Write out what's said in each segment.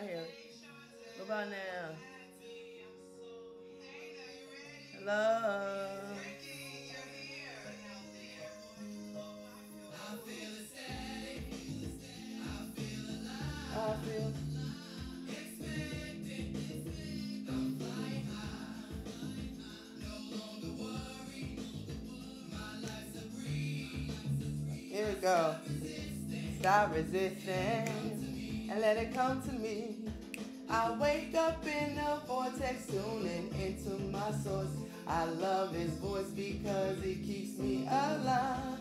hear it. What about now? Hello. I feel. Here we go. Stop resisting and let it come to me. I wake up in the vortex, tuning into my source. I love his voice because it keeps me alive.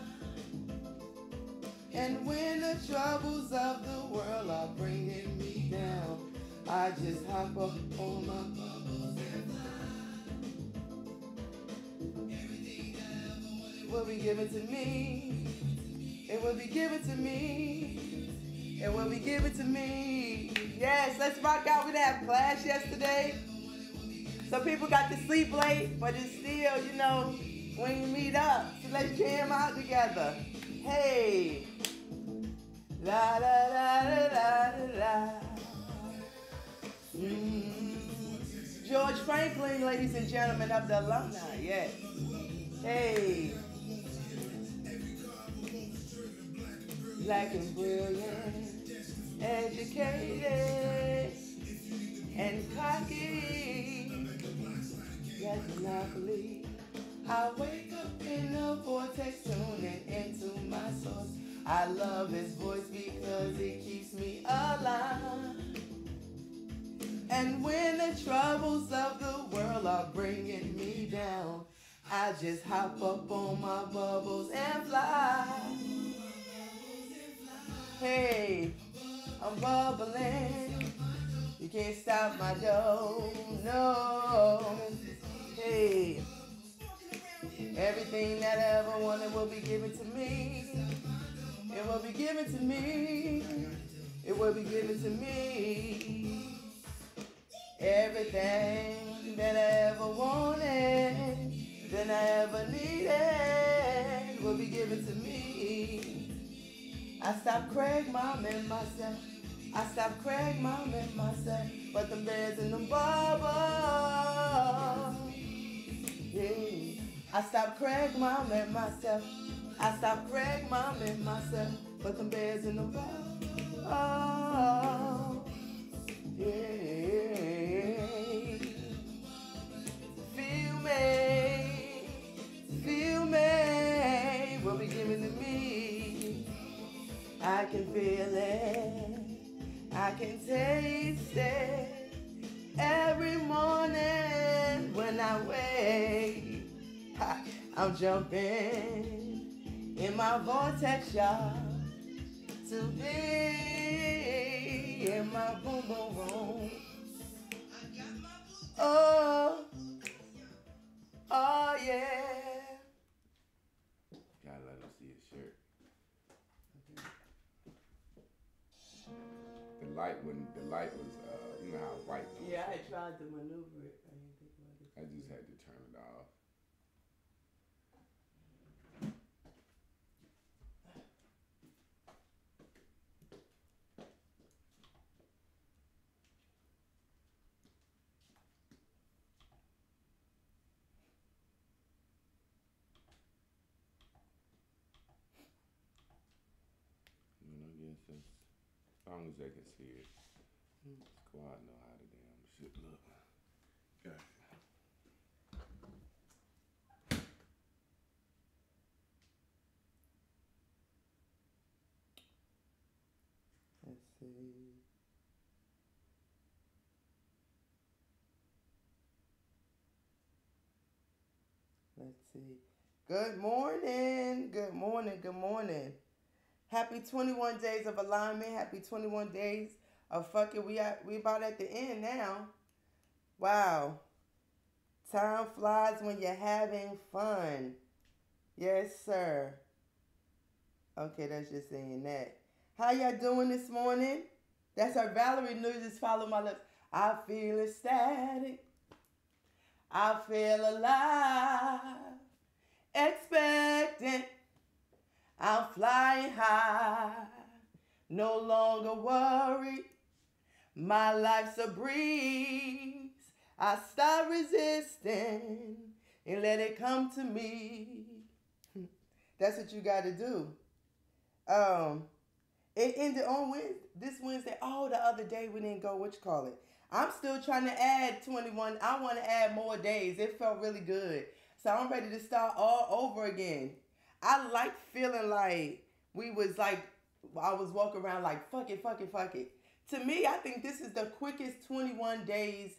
And when the troubles of the world are bringing me down, I just hop up on my bubbles and fly. It will be given to me. It will be given to me. It will be given to me. Yes, let's rock out. We didn't have class yesterday. Some people got to sleep late, but it's still, you know, when you meet up. So let's jam out together. Hey. La la la la la la. George Franklin, ladies and gentlemen of the alumni. Yes. Hey. Black and brilliant, educated, and cocky. Yes, monopoly. I wake up in the vortex, tuning into my source. I love his voice because it keeps me alive. And when the troubles of the world are bringing me down, I just hop up on my bubbles and fly. Hey, I'm bubbling. You can't stop my dough, no. Hey, everything that I ever wanted will be given to me. It will be given to me. It will be given to me. Everything that I ever wanted, that I ever needed, will be given to me. I stopped Craig Mom and myself. I stopped Craig Mom and myself. But the bears in the bubble. Yeah. I stopped Craig Mom and myself. I stopped Craig Mom and myself. But the bears in the bubble. Yeah. Feel me, will be given to me. I can feel it, I can taste it every morning when I wake. I'm jumping in my vortex, y'all, to be in my boom boom room. Oh, oh yeah. Gotta let him see his shirt. The light was, you know how white. Yeah, I tried to maneuver it. I didn't think about it. I just had to turn it off. You know, I guess as long as they can see it. Squad know how the damn shit look. Got it. Let's see. Let's see. Good morning. Good morning. Good morning. Happy 21 days of alignment. Happy 21 days of fucking. We about at the end now. Wow. Time flies when you're having fun. Yes, sir. Okay, that's just saying that. How y'all doing this morning? That's our Valerie News. Just follow my lips. I feel ecstatic. I feel alive. Expectant. I'm flying high. No longer worried. My life's a breeze. I stop resisting and let it come to me. That's what you got to do. Um, it ended on this Wednesday. Oh, the other day we didn't go. What you call it? I'm still trying to add 21. I want to add more days. It felt really good. So I'm ready to start all over again. I like feeling like we was like, I was walking around like, fuck it, fuck it, fuck it. To me, I think this is the quickest 21 days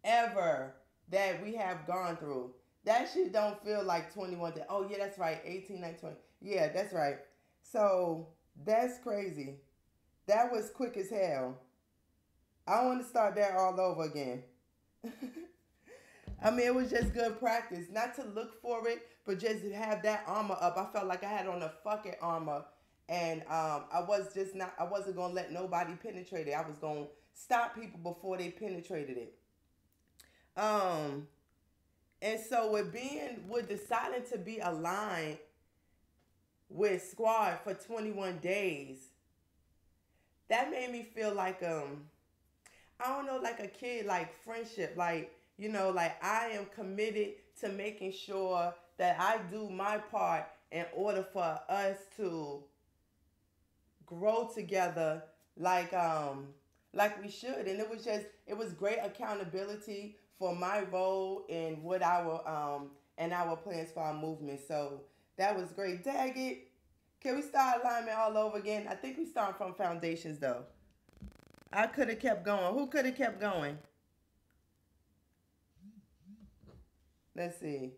ever that we have gone through. That shit don't feel like 21 days. Oh, yeah, that's right. 18, 19, 20. Yeah, that's right. So that's crazy. That was quick as hell. I want to start that all over again. I mean, it was just good practice. Not to look for it, but just to have that armor up. I felt like I had on a fucking armor. And I wasn't going to let nobody penetrate it. I was going to stop people before they penetrated it. And so with deciding to be aligned with Squad for 21 days, that made me feel like I don't know, like a kid, like friendship, like, you know, like I am committed to making sure that I do my part in order for us to grow together like we should. And it was great accountability for my role in what our plans for our movement. So that was great. Dag it. Can we start alignment all over again? I think we start from foundations though. I could have kept going. Who could have kept going? Let's see.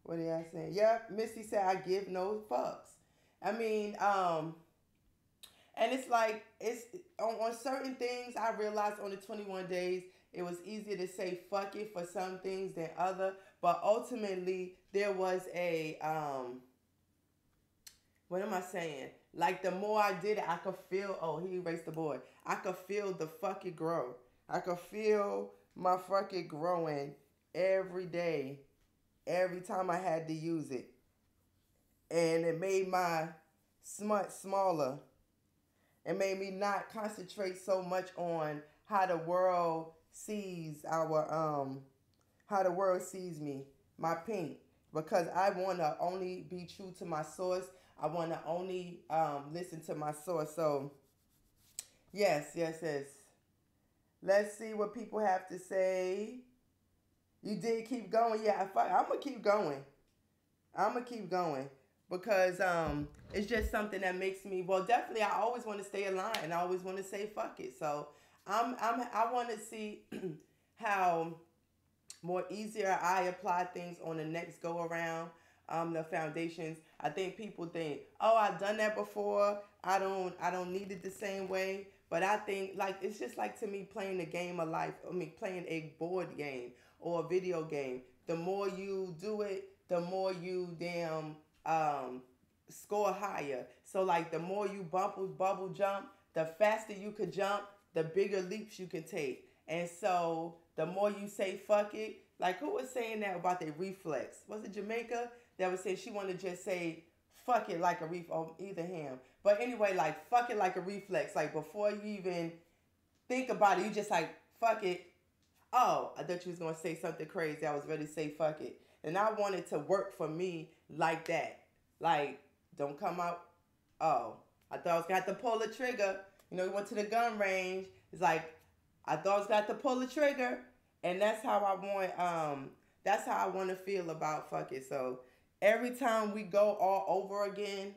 What are y'all saying? Yep, Missy said I give no fucks. I mean, and it's like it's on certain things I realized on the 21 days it was easier to say fuck it for some things than other, but ultimately there was a what am I saying? Like the more I did it, I could feel. Oh, he erased the board. I could feel the fucking grow. I could feel my fucking growing every day, every time I had to use it, and it made my smut smaller. It made me not concentrate so much on how the world sees how the world sees me, my pink, because I want to only be true to my source. I want to only listen to my source. So, yes, yes, yes. Let's see what people have to say. You did keep going. Yeah, I'm going to keep going. I'm going to keep going because it's just something that makes me, well, definitely I always want to stay aligned and I always want to say fuck it. So, I want to see how more easier I apply things on the next go around. The foundations. I think people think, oh, I've done that before. I don't need it the same way. But I think like it's just like to me playing a game of life. I mean, playing a board game or a video game. The more you do it, the more you damn score higher. So like the more you bubble jump, the faster you could jump, the bigger leaps you can take. And so the more you say fuck it, like who was saying that about their reflex? Was it Jamaica that was saying she wanted to just say fuck it like a reflex on either hand? But anyway, like fuck it like a reflex. Like before you even think about it, you just like fuck it. Oh, I thought you was gonna say something crazy. I was ready to say fuck it. And I wanted to work for me like that. Like, don't come out. Oh, I thought I was gonna have to pull the trigger. You know, we went to the gun range. It's like I thought I was gonna have to pull the trigger. And that's how I want to feel about fuck it. So every time we go all over again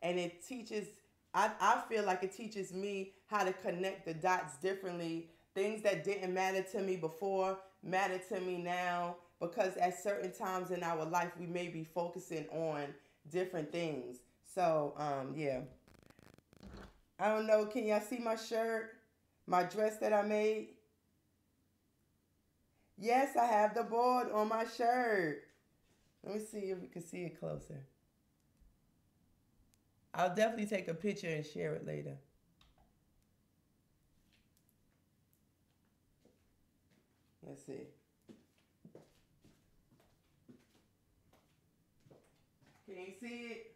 and it teaches I feel like it teaches me how to connect the dots differently. Things that didn't matter to me before matter to me now because at certain times in our life we may be focusing on different things. So yeah. I don't know, can y'all see my shirt? My dress that I made? Yes, I have the board on my shirt. Let me see if we can see it closer. I'll definitely take a picture and share it later. Let's see. Can you see it?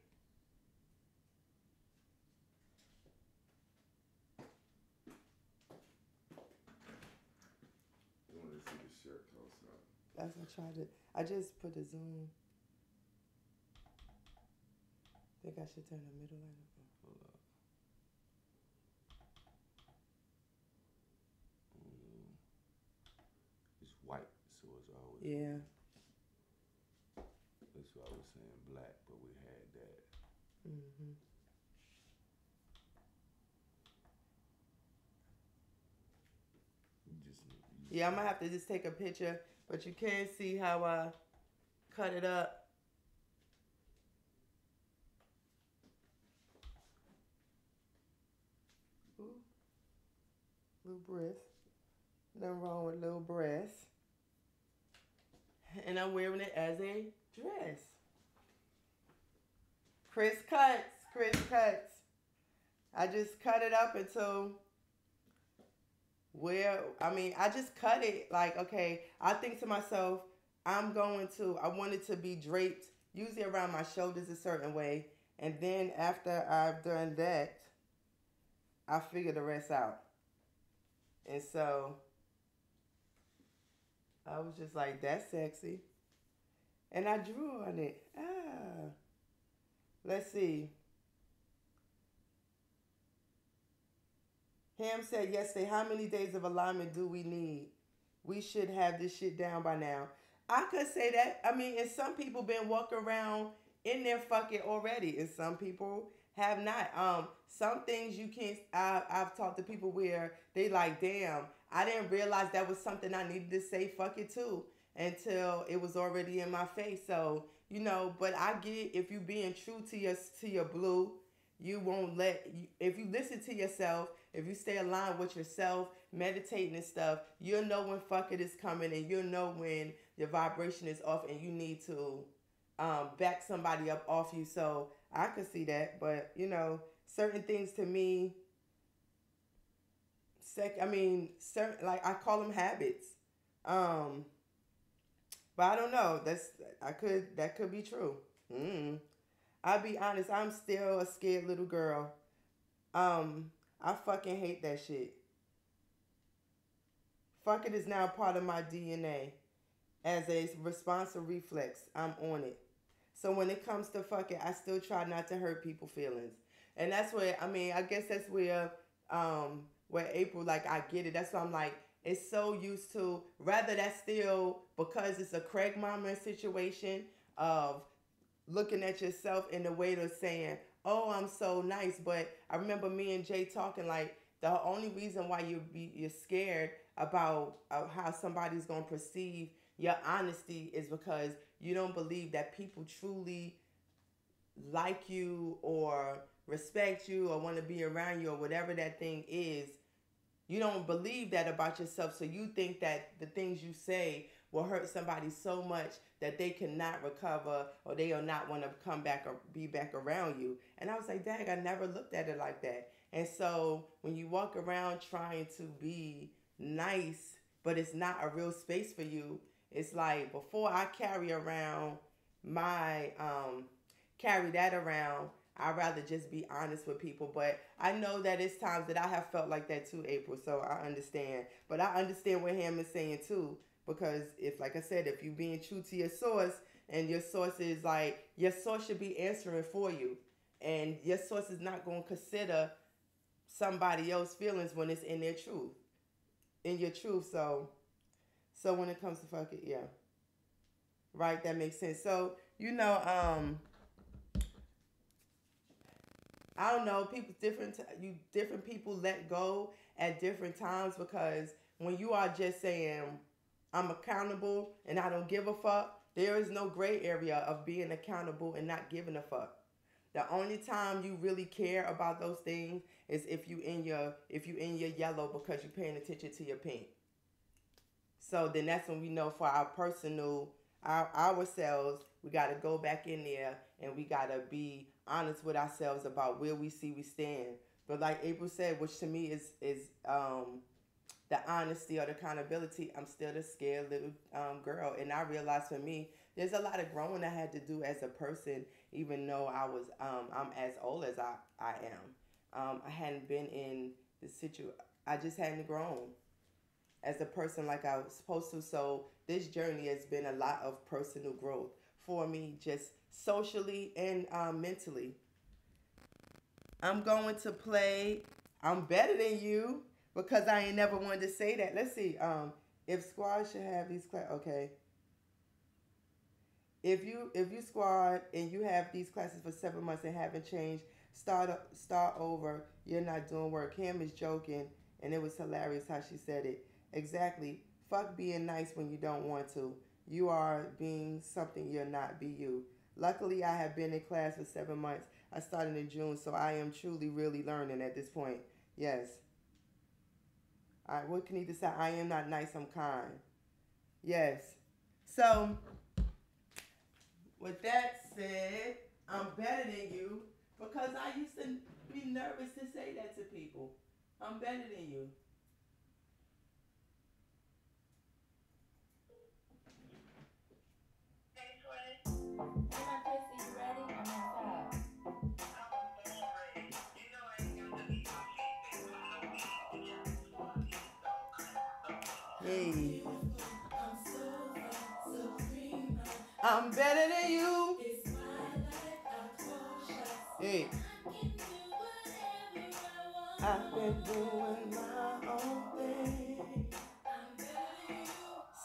as I tried to. I just put the zoom. Think I should turn the middle light on. Hold up. It's white, so it's always. Yeah. That's why I was saying black, but we had that. Mhm. Yeah, I'm gonna have to just take a picture, but you can see how I cut it up. Ooh, little breast. Nothing wrong with little breast. And I'm wearing it as a dress. Chris cuts. Chris cuts. I just cut it up until I just cut it like, okay, I think to myself, I want it to be draped, usually around my shoulders a certain way. And then after I've done that, I figure the rest out. And so I was just like, that's sexy. And I drew on it. Let's see. Ham said yesterday, how many days of alignment do we need? We should have this shit down by now. I could say that. I mean, and some people been walking around in their fucking already, and some people have not. Some things you can't. I've talked to people where they like, damn, I didn't realize that was something I needed to say fuck it too until it was already in my face. So but I get if you being true to your blue, you won't if you listen to yourself, if you stay aligned with yourself, meditating and stuff, you'll know when fuck it is coming, and you'll know when your vibration is off and you need to back somebody up off you. So I could see that, but certain things to me, certain, like I call them habits. But I don't know. That could be true. I'll be honest. I'm still a scared little girl. I fucking hate that shit. Fuck it is now part of my DNA as a response or reflex. I'm on it. So when it comes to fucking, I still try not to hurt people's feelings, and that's where I guess that's where April, like, I get it. That's why I'm like, it's so used to, rather that's still because it's a Craig Mama situation of looking at yourself in the way of saying, oh, I'm so nice. But I remember me and Jay talking like the only reason why you're scared about how somebody's gonna perceive your honesty is because you don't believe that people truly like you or respect you or want to be around you or whatever that thing is. You don't believe that about yourself, so you think that the things you say will hurt somebody so much that they cannot recover or they will not want to come back or be back around you. And I was like, dang, I never looked at it like that. And so when you walk around trying to be nice, but it's not a real space for you, it's like before I carry that around, I'd rather just be honest with people. But I know that it's times that I have felt like that too, April, so I understand. But I understand what Ham is saying too, because if, like I said, if you're being true to your source and your source is like, your source should be answering for you. And your source is not going to consider somebody else's feelings when it's in their truth, in your truth. So when it comes to fuck it, yeah. Right, that makes sense. So, I don't know. Different people let go at different times, because when you are just saying I'm accountable and I don't give a fuck, there is no gray area of being accountable and not giving a fuck. The only time you really care about those things is if you in your yellow because you're paying attention to your pink. So then that's when we know for our personal ourselves, we got to go back in there and we got to be honest with ourselves about where we see we stand. But like April said, which to me is the honesty or the accountability, I'm still a scared little girl. And I realized for me, there's a lot of growing I had to do as a person, even though I'm as old as I am. I hadn't been in the situation. I just hadn't grown. as a person like I was supposed to. So this journey has been a lot of personal growth for me, just socially and mentally. I'm going to play I'm Better Than You because I ain't never wanted to say that. Let's see. If squad should have these okay. If you squad and you have these classes for 7 months and haven't changed, start over. You're not doing work. Cam is joking, and it was hilarious how she said it. Exactly. Fuck being nice when you don't want to. You are being something you're not. Be you. Luckily, I have been in class for 7 months. I started in June, so I am truly, really learning at this point. Yes. All right. What can he decide? I am not nice. I'm kind. Yes. So with that said, I'm better than you because I used to be nervous to say that to people. I'm better than you. Hey, my Chrissy, you ready? I'm outside. Hey, I'm better than you. Hey, I've been doing my own thing.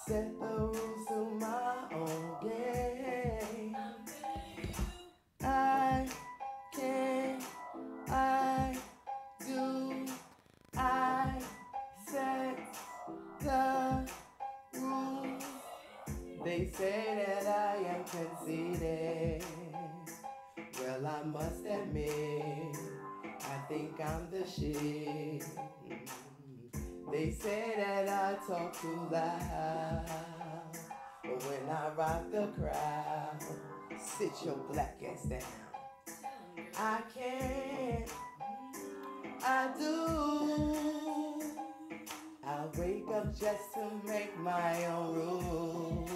Set the rules to my own game. I can, I do, I set the rules. They say that I am conceited. Well, I must admit, I think I'm the shit. They say that I talk too loud, but when I rock the crowd, sit your black ass down. I can't, I do. I wake up just to make my own rules.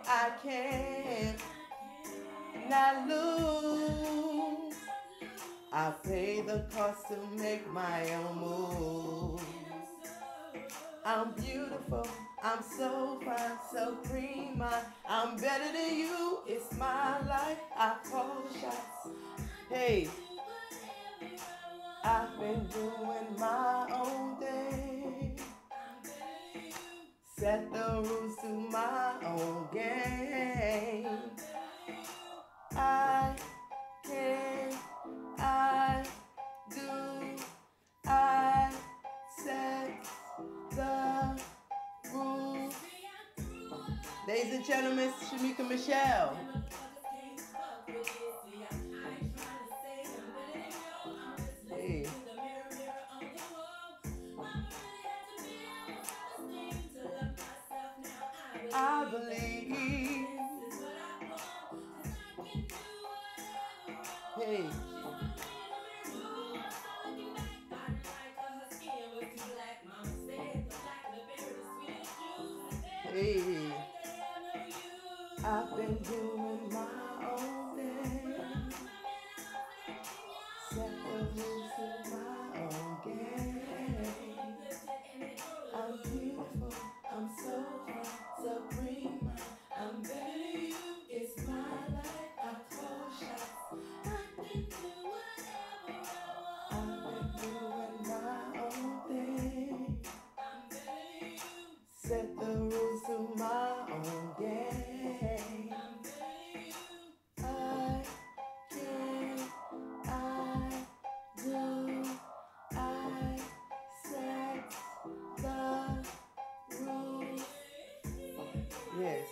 I can't not lose. I pay the cost to make my own move. I'm beautiful, I'm so fine, so prima. I'm better than you, it's my life, I call shots. Hey, I've been doing my own thing. Set the rules to my own game. I can, I do, I set the rules. Ladies and gentlemen, Shamika Michelle. Hey. I believe. Hey. Hey. I've been doing my own thing. Set the rules to my own game. I'm beautiful, I'm so fine, so prima. I'm better than you, it's my life, I call shots. I can do whatever I want. I've been doing my own thing. I'm better than you. Set the rules to my own game. I'm better than you. I can, I do, I set the rules. Yes.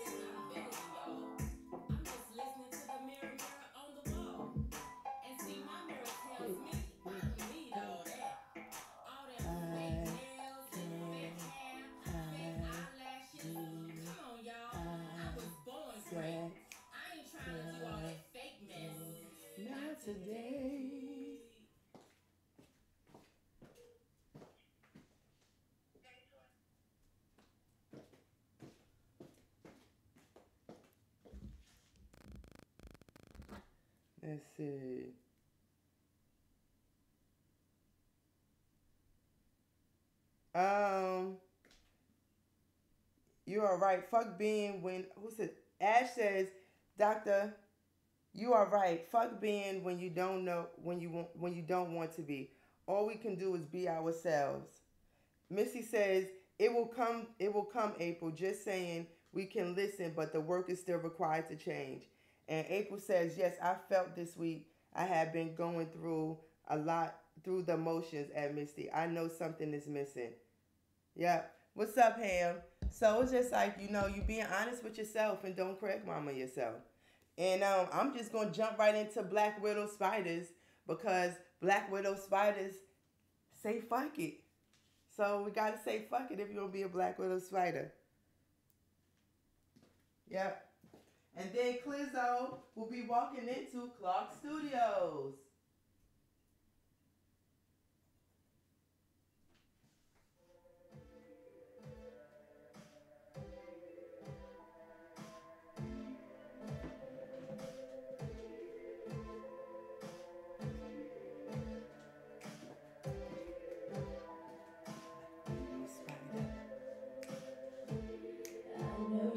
Not today. Let's see. Um, right. Fuck being when who said Ash says, Doctor, you are right. Fuck being when you don't know when you don't want to be. All we can do is be ourselves. Missy says, it will come, April. Just saying we can listen, but the work is still required to change. And April says, yes, I felt this week I have been going through a lot through the emotions at Misty. I know something is missing. Yep. What's up, Ham? So it's just like, you being honest with yourself and don't correct mama yourself. And I'm just going to jump right into Black Widow spiders because Black Widow spiders say fuck it. So we got to say fuck it if you're going to be a Black Widow spider. Yep. And then Clizzo will be walking into Clark Studios.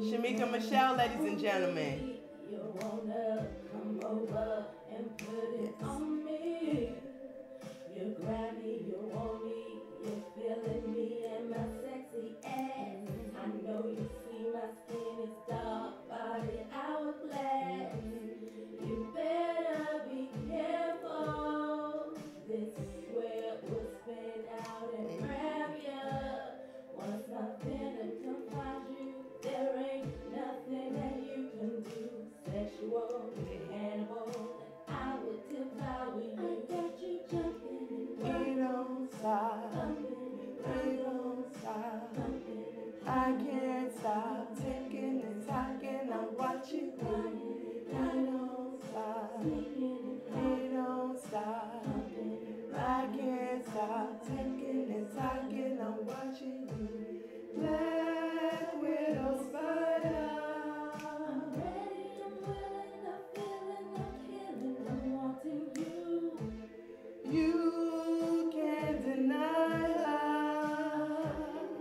Shamika Michelle, ladies and gentlemen. You wanna come over and put it on me. You grab me, you want me, you're feeling me and my sexy ass. I know you see my skin is dark, body hourglass. You better be careful. This is where we'll spin out and grab ya. Once my venom confines you, there ain't nothing that you can do. Sexual, cannibal, and I will devour you. I got you jumping and We don't stop. We don't stop. I can't stop ticking and talking. I'm watching you. We don't stop. We don't stop. I can't stop ticking and talking. I'm watching you. Black Widow spider. I'm ready, I'm willing, I'm feeling, I'm killing, I'm wanting you. You can't deny her.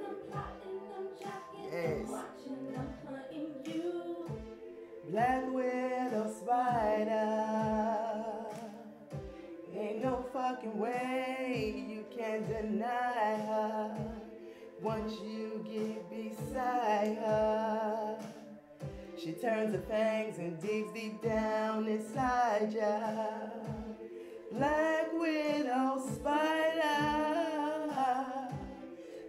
I'm plotting, I'm jocking, Yes. I'm watching, I'm hunting you. Black Widow spider. Ain't no fucking way you can deny her. Once you get beside her, she turns her fangs and digs deep down inside ya. Black Widow spider,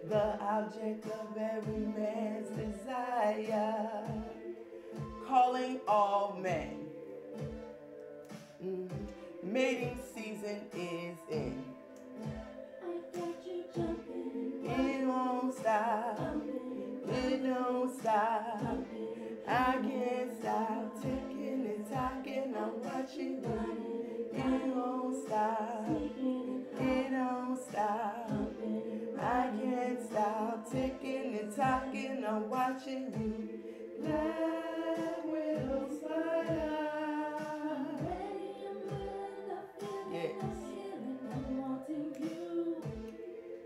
the object of every man's desire, calling all men. Mating season is in. I got you jumping, It won't stop. It don't stop. I can't stop ticking and talking. I'm watching you. It won't stop. It don't stop. I can't stop ticking and talking. I'm watching you. Black Widow spider. I'm ready, I'm willing, I'm feeling, Yes. I'm healing, I'm wanting you.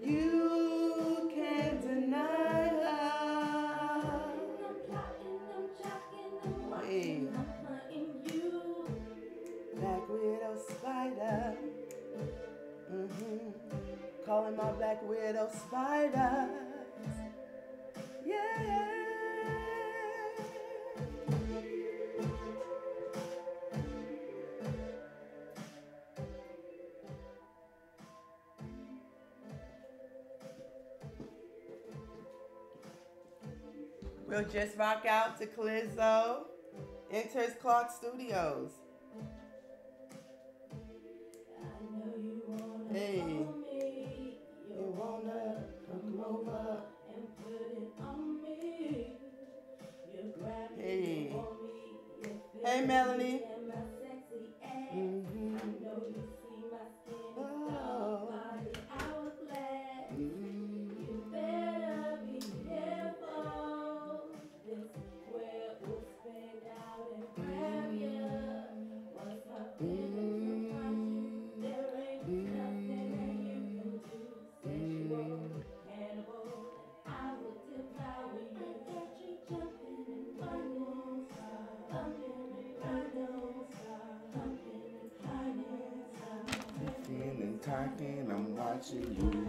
You can't deny her. I'm plotting, I'm jocking, I'm Hey. watching, I'm hunting you. Black Widow spider. Calling my Black Widow spiders. Yeah. We'll just rock out to Clizzo. Enters Clark Studios. I know you wanna Hey. call me. You wanna come over? And put it on me. You grab me, Hey. you want me, you feel Hey, Melanie. me and my sexy ass. I know you see my skin is dark, body hourglass. You better be careful. This is where we'll spin out and grab ya. Once my feelings confront you, there ain't nothing that you can do. Sexual, cannibal, and I will devour you. I got you jumping. Talking, I'm watching you.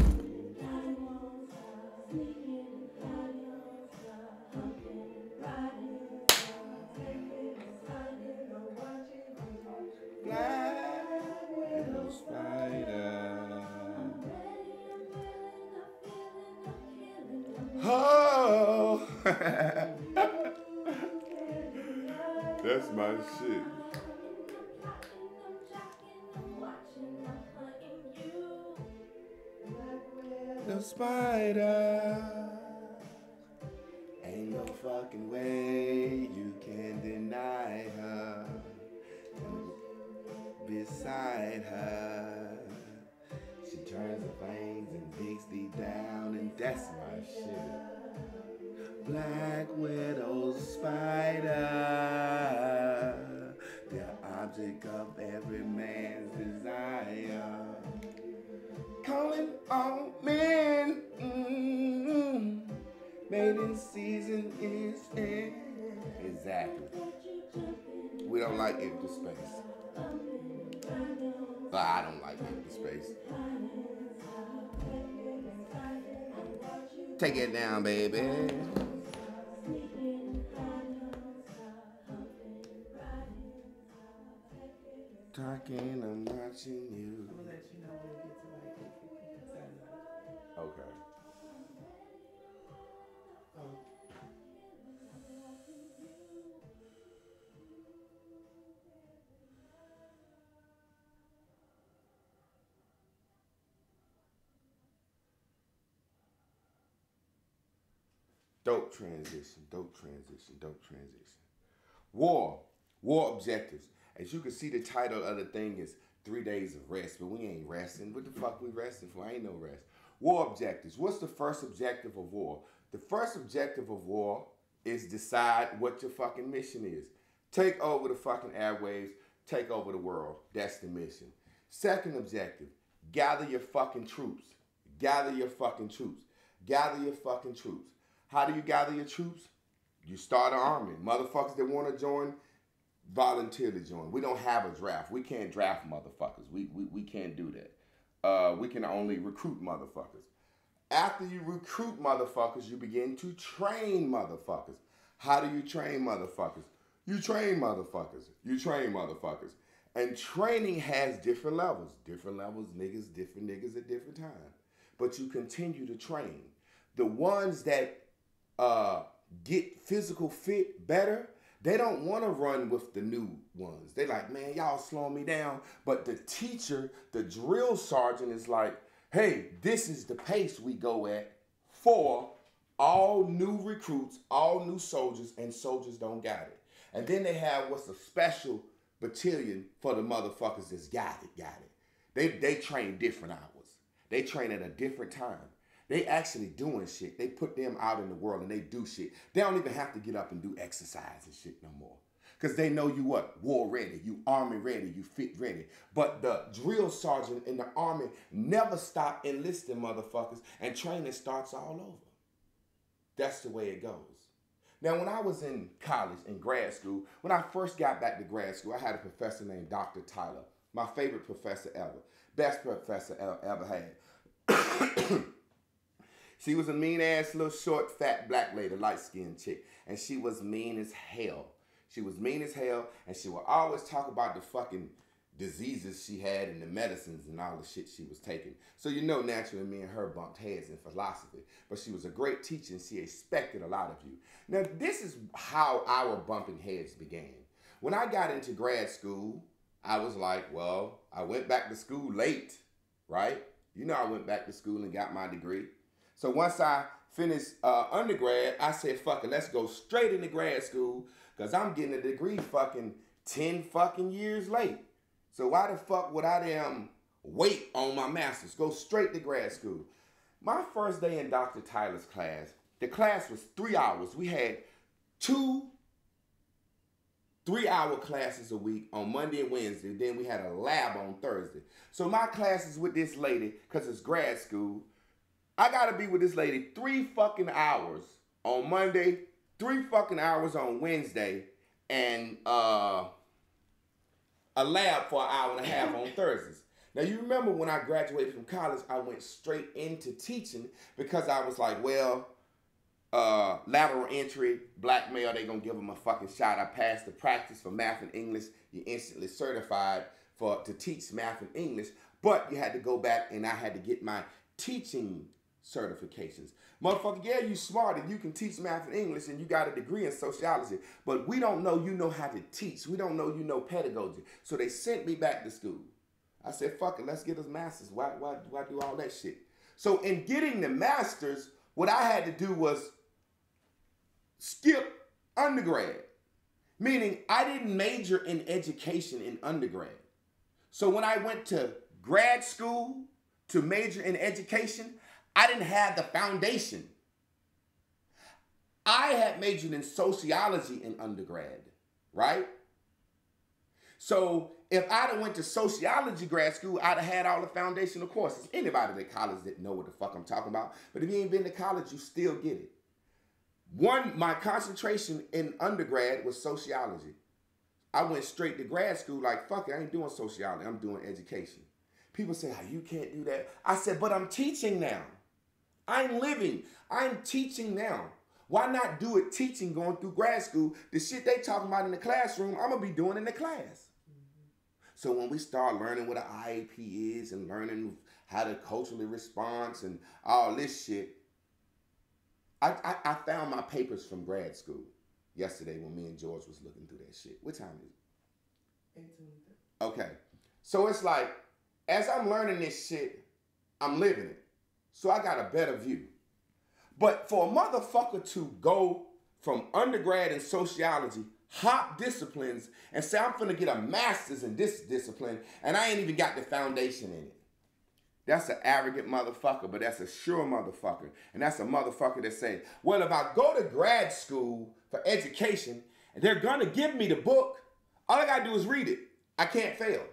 Black widow spider. Oh, that's my shit. The spider. Ain't no fucking way you can deny her. Beside her, she turns her fangs and digs deep down, and that's my shit. Black widow spider, the object of every man's desire. Calling all men, mating season is in. Exactly. We don't like empty space. But I don't like empty space. Take it down, baby. Talking, I'm watching you. I'm gonna let you know when we get to like 8:50. Okay. Oh. Dope transition, dope transition, dope transition. War objectives. As you can see, the title of the thing is 3 days of rest, but we ain't resting. What the fuck we resting for? Ain't no rest. War objectives. What's the first objective of war? The first objective of war is decide what your fucking mission is. Take over the fucking airwaves, take over the world. That's the mission. Second objective, gather your fucking troops. Gather your fucking troops. Gather your fucking troops. How do you gather your troops? You start an army. Motherfuckers that want to join, volunteer to join. We don't have a draft. We can't draft motherfuckers. We can't do that. We can only recruit motherfuckers. After you recruit motherfuckers, you begin to train motherfuckers. How do you train motherfuckers? You train motherfuckers. You train motherfuckers. And training has different levels. Different levels, different niggas at different times. But you continue to train. The ones that get physical fit better, they don't want to run with the new ones. They like, man, y'all slowing me down. But the teacher, the drill sergeant is like, hey, this is the pace we go at for all new recruits, all new soldiers, and soldiers don't got it. And then they have what's a special battalion for the motherfuckers that's got it. They train different hours. They train at a different time. They actually doing shit. They put them out in the world and they do shit. They don't even have to get up and do exercise and shit no more. Because they know you what? War ready, you army ready, you fit ready. But the drill sergeant in the army never stop enlisting motherfuckers, and training starts all over. That's the way it goes. Now, when I was in college, in grad school, when I first got back to grad school, I had a professor named Dr. Tyler. My favorite professor ever. Best professor I ever had. She was a mean-ass, little, short, fat, black lady, light-skinned chick. And she was mean as hell. She was mean as hell, and she would always talk about the fucking diseases she had and the medicines and all the shit she was taking. So you know, naturally, me and her bumped heads in philosophy. But she was a great teacher, and she expected a lot of you. Now, this is how our bumping heads began. When I got into grad school, I was like, well, I went back to school late, right? You know, I went back to school and got my degree. So once I finished undergrad, I said, fuck it, let's go straight into grad school, because I'm getting a degree fucking 10 fucking years late. So why the fuck would I damn wait on my master's? Go straight to grad school. My first day in Dr. Tyler's class, the class was 3 hours. We had 2 3-hour classes a week on Monday and Wednesday. Then we had a lab on Thursday. So my classes with this lady, because it's grad school, I gotta be with this lady 3 fucking hours on Monday, 3 fucking hours on Wednesday, and a lab for an hour and a half on Thursdays. Now, you remember when I graduated from college, I went straight into teaching because I was like, well, lateral entry, black male, they gonna give them a fucking shot. I passed the practice for math and English. You're instantly certified to teach math and English, but you had to go back and I had to get my teaching certifications. Motherfucker, yeah, you smart and you can teach math and English and you got a degree in sociology, but we don't know you know how to teach. We don't know you know pedagogy. So they sent me back to school. I said, fuck it, let's get us masters. Why do all that shit? So in getting the masters, what I had to do was skip undergrad. Meaning I didn't major in education in undergrad. So when I went to grad school to major in education, I didn't have the foundation. I had majored in sociology in undergrad, right? So if I'd have went to sociology grad school, I'd have had all the foundational courses. Anybody at college didn't know what the fuck I'm talking about. But if you ain't been to college, you still get it. My concentration in undergrad was sociology. I went straight to grad school like, fuck it, I ain't doing sociology, I'm doing education. People say, oh, you can't do that. I said, but I'm teaching now. I'm living, I'm teaching now. Why not do it teaching going through grad school? The shit they talking about in the classroom, I'm gonna be doing in the class. So when we start learning what an IAP is and learning how to culturally respond and all this shit, I found my papers from grad school yesterday when me and George was looking through that shit. What time is it? 8:23. Okay. So it's like, as I'm learning this shit, I'm living it. So I got a better view. But for a motherfucker to go from undergrad in sociology, hop disciplines, and say I'm finna get a master's in this discipline, and I ain't even got the foundation in it. That's an arrogant motherfucker, but that's a sure motherfucker. And that's a motherfucker that say, well, if I go to grad school for education, and they're gonna give me the book, all I gotta do is read it. I can't fail.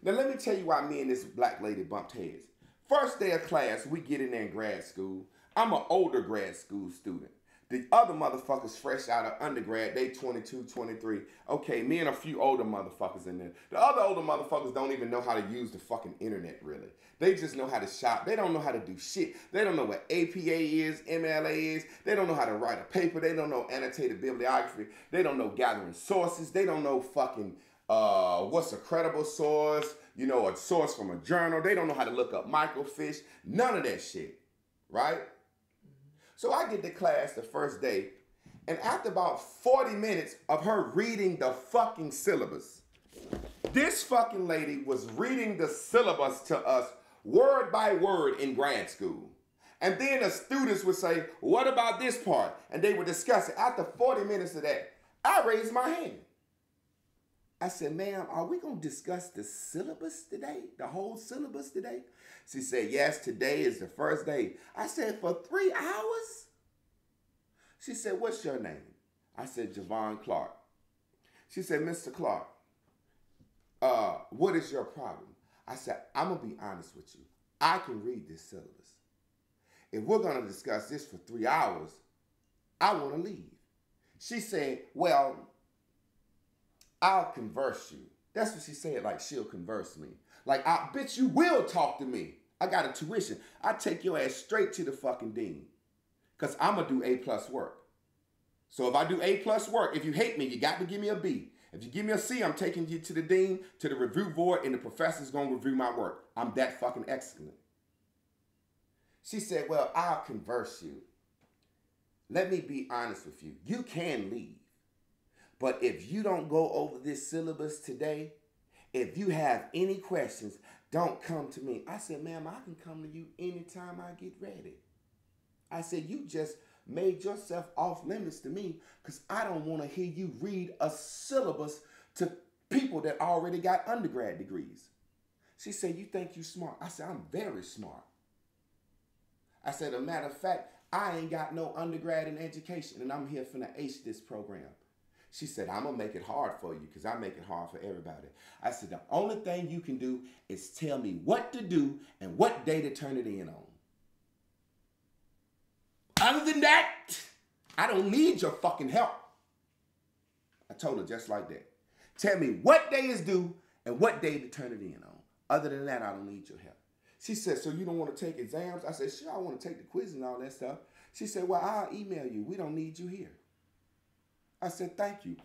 Now let me tell you why me and this black lady bumped heads. First day of class, we get in there in grad school. I'm an older grad school student. The other motherfuckers fresh out of undergrad, they 22, 23. Okay, me and a few older motherfuckers in there. The other older motherfuckers don't even know how to use the fucking internet, really. They just know how to shop. They don't know how to do shit. They don't know what APA is, MLA is. They don't know how to write a paper. They don't know annotated bibliography. They don't know gathering sources. They don't know fucking what's a credible source, you know, a source from a journal. They don't know how to look up microfiche. None of that shit, right? So I get to class the first day, and after about 40 minutes of her reading the fucking syllabus, this fucking lady was reading the syllabus to us word by word in grad school. And then the students would say, what about this part? And they would discuss it. After 40 minutes of that, I raised my hand. I said, ma'am, are we going to discuss the syllabus today? The whole syllabus today? She said, yes, today is the first day. I said, for 3 hours? She said, what's your name? I said, Javon Clark. She said, Mr. Clark, what is your problem? I said, I'm going to be honest with you. I can read this syllabus. If we're going to discuss this for 3 hours, I want to leave. She said, well, I'll converse you. That's what she said, like she'll converse me. Like, I bitch, you will talk to me. I got a tuition. I take your ass straight to the fucking dean. Because I'm going to do A+ work. So if I do A+ work, if you hate me, you got to give me a B. If you give me a C, I'm taking you to the dean, to the review board, and the professor's going to review my work. I'm that fucking excellent. She said, well, I'll converse you. Let me be honest with you. You can leave. But if you don't go over this syllabus today, if you have any questions, don't come to me. I said, ma'am, I can come to you anytime I get ready. I said, you just made yourself off limits to me because I don't want to hear you read a syllabus to people that already got undergrad degrees. She said, you think you smart? I said, I'm very smart. I said, a matter of fact, I ain't got no undergrad in education and I'm here finna ace this program. She said, I'm going to make it hard for you because I make it hard for everybody. I said, the only thing you can do is tell me what to do and what day to turn it in on. Other than that, I don't need your fucking help. I told her just like that. Tell me what day is due and what day to turn it in on. Other than that, I don't need your help. She said, so you don't want to take exams? I said, sure, I want to take the quiz and all that stuff. She said, well, I'll email you. We don't need you here. I said, thank you.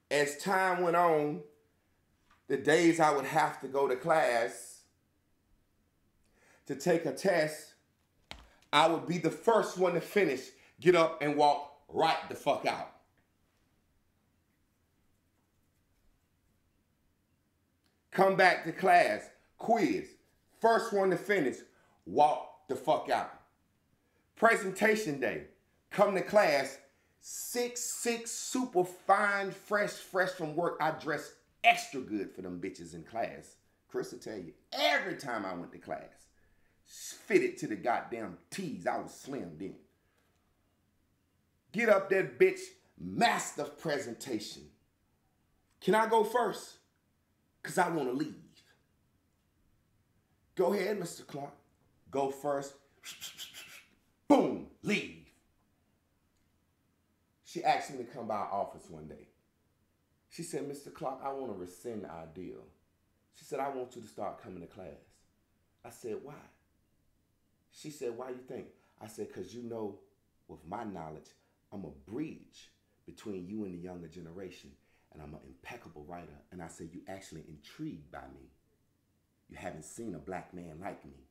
As time went on, the days I would have to go to class to take a test, I would be the first one to finish, get up and walk right the fuck out. Come back to class, quiz, first one to finish, walk the fuck out. Presentation day, come to class, 6'6", super fine, fresh from work. I dress extra good for them bitches in class. Chris will tell you, every time I went to class, fitted to the goddamn T's. I was slim then. Get up there, bitch, master presentation. Can I go first? Because I want to leave. Go ahead, Mr. Clark. Go first. Boom, leave. She asked me to come by our office one day. She said, Mr. Clark, I want to rescind our deal. She said, I want you to start coming to class. I said, why? She said, why you think? I said, because you know, with my knowledge, I'm a bridge between you and the younger generation, and I'm an impeccable writer. And I said, you actually intrigued by me. You haven't seen a black man like me.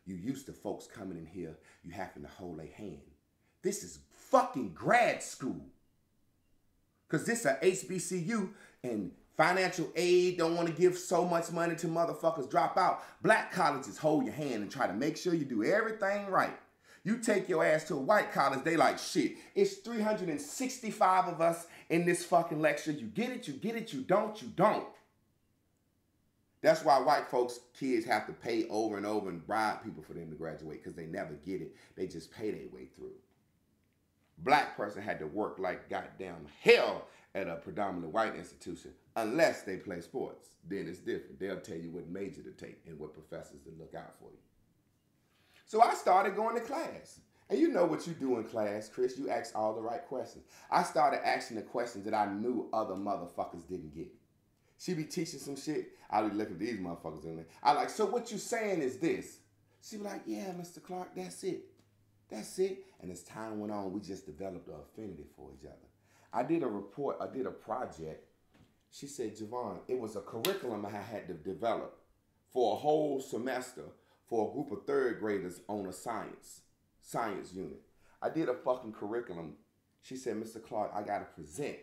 You used to folks coming in here, you happen to hold a hand. This is fucking grad school. Because this is a HBCU and financial aid don't want to give so much money to motherfuckers drop out. Black colleges hold your hand and try to make sure you do everything right. You take your ass to a white college, they like, shit, it's 365 of us in this fucking lecture. You get it, you don't, you don't. That's why white folks' kids have to pay over and over and bribe people for them to graduate because they never get it. They just pay their way through. Black person had to work like goddamn hell at a predominantly white institution unless they play sports. Then it's different. They'll tell you what major to take and what professors to look out for you. So I started going to class. And you know what you do in class, Chris. You ask all the right questions. I started asking the questions that I knew other motherfuckers didn't get. She be teaching some shit. I be looking at these motherfuckers in there. I like, so what you saying is this? She be like, yeah, Mr. Clark, that's it. That's it. And as time went on, we just developed an affinity for each other. I did a report, I did a project. She said, Javon, it was a curriculum I had to develop for a whole semester for a group of third graders on a science unit. I did a fucking curriculum. She said, Mr. Clark, I got to present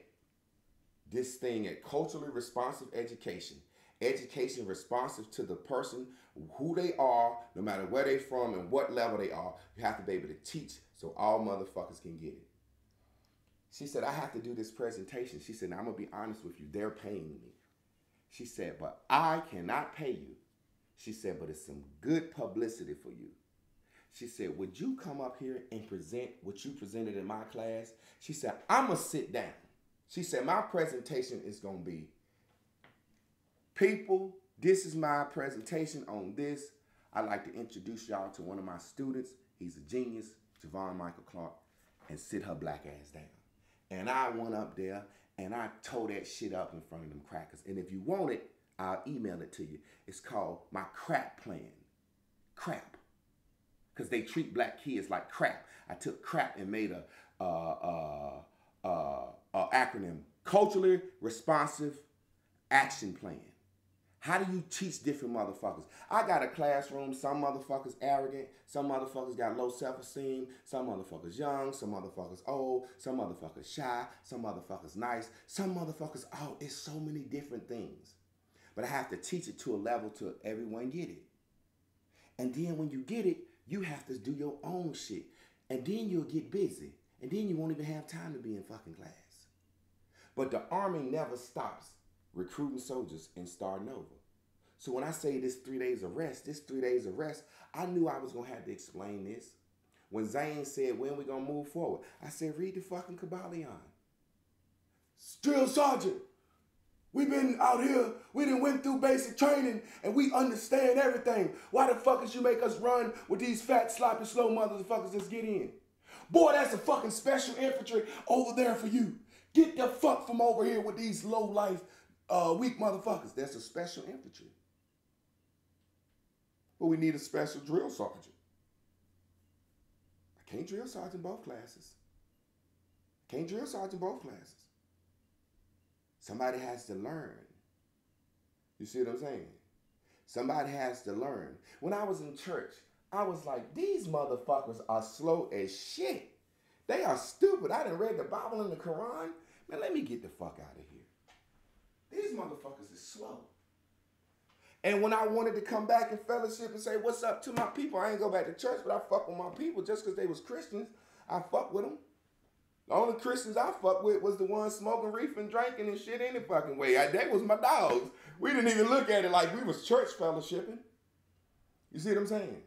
this thing at culturally responsive education. Education responsive to the person, who they are, no matter where they from and what level they are. You have to be able to teach so all motherfuckers can get it. She said, I have to do this presentation. She said, now I'm going to be honest with you. They're paying me. She said, but I cannot pay you. She said, but it's some good publicity for you. She said, would you come up here and present what you presented in my class? She said, I'm going to sit down. She said, my presentation is going to be, people, this is my presentation on this. I'd like to introduce y'all to one of my students. He's a genius, Javon Michael Clark, and sit her black ass down. And I went up there and I tore that shit up in front of them crackers. And if you want it, I'll email it to you. It's called my crap plan. Crap. Because they treat black kids like crap. I took crap and made a acronym. Culturally Responsive Action Plan. How do you teach different motherfuckers? I got a classroom, some motherfuckers arrogant, some motherfuckers got low self-esteem, some motherfuckers young, some motherfuckers old, some motherfuckers shy, some motherfuckers nice, some motherfuckers, oh, it's so many different things. But I have to teach it to a level to everyone get it. And then when you get it, you have to do your own shit. And then you'll get busy. And then you won't even have time to be in fucking class. But the Army never stops recruiting soldiers and starting over. So when I say this 3 days of rest, I knew I was going to have to explain this. When Zane said, when we going to move forward? I said, read the fucking Kabbalion. Drill Sergeant, We've been out here, we done went through basic training and we understand everything. Why the fuck is you make us run with these fat, sloppy, slow motherfuckers that's get in? Boy, that's a fucking special infantry over there for you. Get the fuck from over here with these low life, weak motherfuckers. That's a special infantry. But we need a special drill sergeant. I can't drill sergeant both classes. Can't drill sergeant both classes. Somebody has to learn. You see what I'm saying? Somebody has to learn. When I was in church, I was like, these motherfuckers are slow as shit. They are stupid. I done read the Bible and the Quran. Man, let me get the fuck out of here. These motherfuckers is slow. And when I wanted to come back in fellowship and say, what's up to my people? I ain't go back to church, but I fuck with my people just because they was Christians. I fuck with them. The only Christians I fuck with was the ones smoking reefer and drinking and shit any fucking way. They was my dogs. We didn't even look at it like we was church fellowshipping. You see what I'm saying?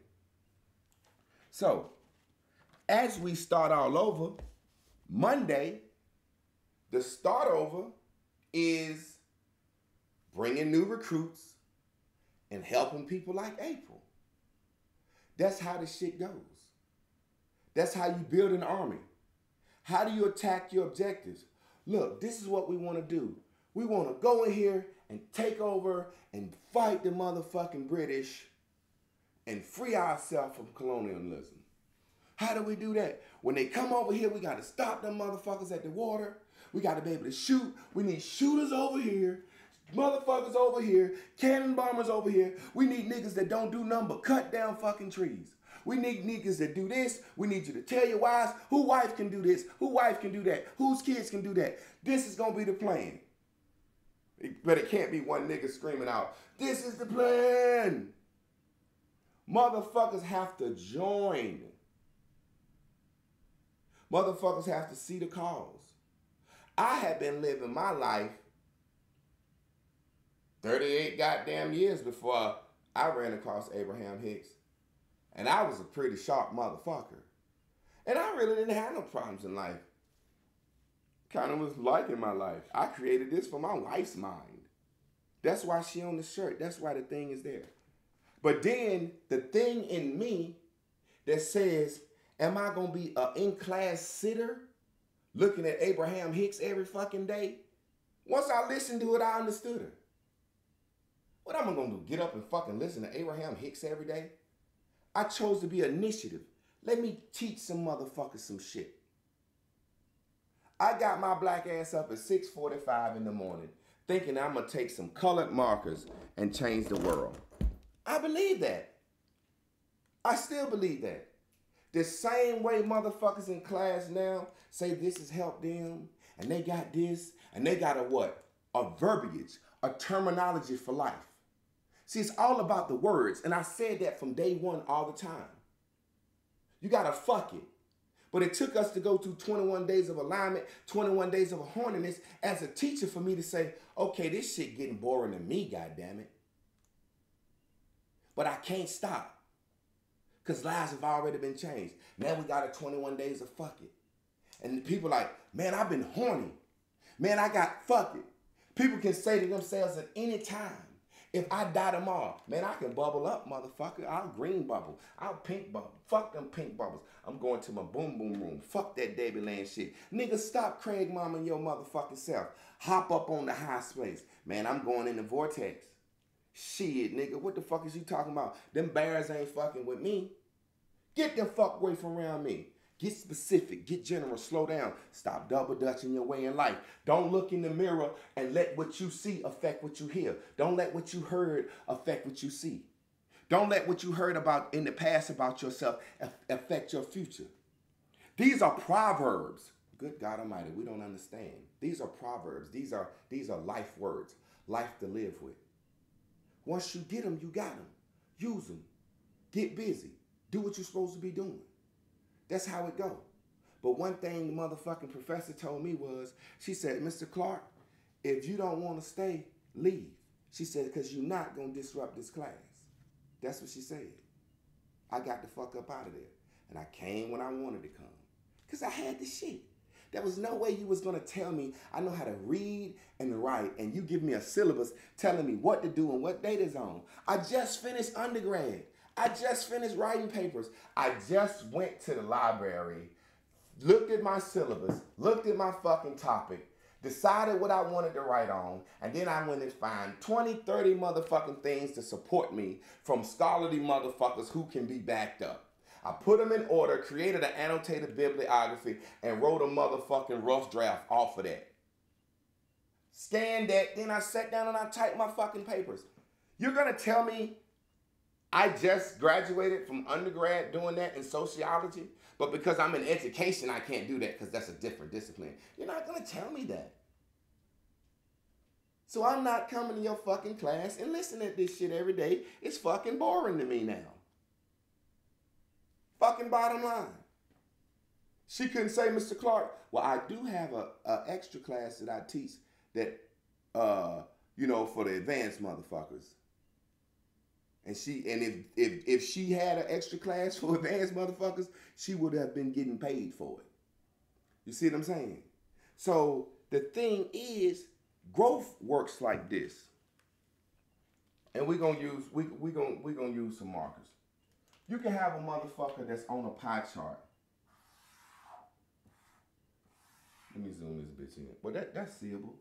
So, as we start all over, Monday, the start over is bringing new recruits and helping people like April. That's how this shit goes. That's how you build an army. How do you attack your objectives? Look, this is what we want to do. We want to go in here and take over and fight the motherfucking British and free ourselves from colonialism. How do we do that? When they come over here, we got to stop them motherfuckers at the water. We got to be able to shoot. We need shooters over here, motherfuckers over here, cannon bombers over here. We need niggas that don't do nothing but cut down fucking trees. We need niggas that do this. We need you to tell your wives who wife can do this, who wife can do that, whose kids can do that. This is going to be the plan. But it can't be one nigga screaming out, this is the plan. Motherfuckers have to join. Motherfuckers have to see the cause. I have been living my life 38 goddamn years before I ran across Abraham Hicks. And I was a pretty sharp motherfucker. And I really didn't have no problems in life. Kind of was liking my life. I created this for my wife's mind. That's why she on the shirt. That's why the thing is there. But then the thing in me that says, am I going to be an in-class sitter looking at Abraham Hicks every fucking day? Once I listened to it, I understood her. What am I going to do? Get up and fucking listen to Abraham Hicks every day? I chose to be initiative. Let me teach some motherfuckers some shit. I got my black ass up at 6:45 in the morning thinking I'm going to take some colored markers and change the world. I believe that. I still believe that. The same way motherfuckers in class now say this has helped them and they got this and they got a what? A verbiage, a terminology for life. See, it's all about the words, and I said that from day one all the time. You gotta fuck it. But it took us to go through 21 days of alignment, 21 days of horniness as a teacher for me to say, okay, this shit getting boring to me, goddammit. But I can't stop. Because lives have already been changed. Now we got a 21 days of fuck it. And people like, man, I've been horny. Man, I got fuck it. People can say to themselves at any time, if I die tomorrow, man, I can bubble up, motherfucker. I'll green bubble. I'll pink bubble. Fuck them pink bubbles. I'm going to my boom boom room. Fuck that Debbie Land shit. Nigga, stop Craig Mama your motherfucking self. Hop up on the high space. Man, I'm going in the vortex. Shit, nigga, what the fuck is you talking about? Them bears ain't fucking with me. Get the fuck away from around me. Get specific, get general, slow down. Stop double dutching your way in life. Don't look in the mirror and let what you see affect what you hear. Don't let what you heard affect what you see. Don't let what you heard about in the past about yourself affect your future. These are proverbs. Good God Almighty, we don't understand. These are proverbs. These are life words, life to live with. Once you get them, you got them. Use them. Get busy. Do what you're supposed to be doing. That's how it go. But one thing the motherfucking professor told me was, she said, Mr. Clark, if you don't want to stay, leave. She said, because you're not going to disrupt this class. That's what she said. I got the fuck up out of there. And I came when I wanted to come. Because I had the shit. There was no way you was going to tell me I know how to read and write, and you give me a syllabus telling me what to do and what date is on. I just finished undergrad. I just finished writing papers. I just went to the library, looked at my syllabus, looked at my fucking topic, decided what I wanted to write on, and then I went and found 20, 30 motherfucking things to support me from scholarly motherfuckers who can be backed up. I put them in order, created an annotated bibliography, and wrote a motherfucking rough draft off of that. Scanned that, then I sat down and I typed my fucking papers. You're gonna tell me I just graduated from undergrad doing that in sociology, but because I'm in education, I can't do that because that's a different discipline. You're not gonna tell me that. So I'm not coming to your fucking class and listening to this shit every day. It's fucking boring to me now. Fucking bottom line. She couldn't say, Mr. Clark, well, I do have a extra class that I teach that, for the advanced motherfuckers. And if she had an extra class for advanced motherfuckers, she would have been getting paid for it. You see what I'm saying? So the thing is, growth works like this. And we're gonna use some markers. You can have a motherfucker that's on a pie chart. Let me zoom this bitch in. Well, that's seeable.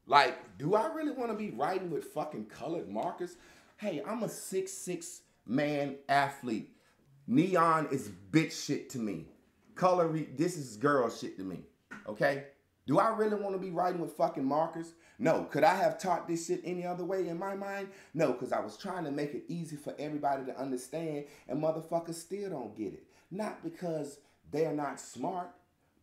Like, do I really want to be writing with fucking colored markers? Hey, I'm a 6'6" man athlete. Neon is bitch shit to me. This is girl shit to me. Okay? Do I really want to be writing with fucking markers? No. Could I have taught this shit any other way in my mind? No, because I was trying to make it easy for everybody to understand, and motherfuckers still don't get it. Not because they're not smart.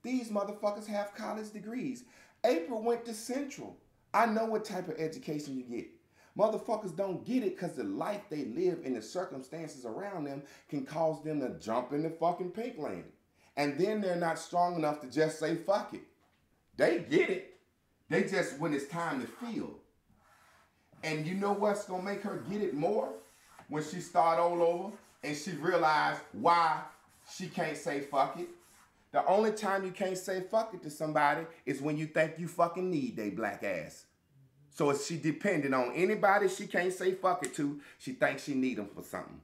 These motherfuckers have college degrees. April went to Central. I know what type of education you get. Motherfuckers don't get it because the life they live and the circumstances around them can cause them to jump in the fucking pink lane. And then they're not strong enough to just say fuck it. They get it. They just, when it's time to feel. And you know what's going to make her get it more? When she start all over and she realize why she can't say fuck it. The only time you can't say fuck it to somebody is when you think you fucking need they black ass. So if she dependent on anybody she can't say fuck it to, she thinks she need them for something.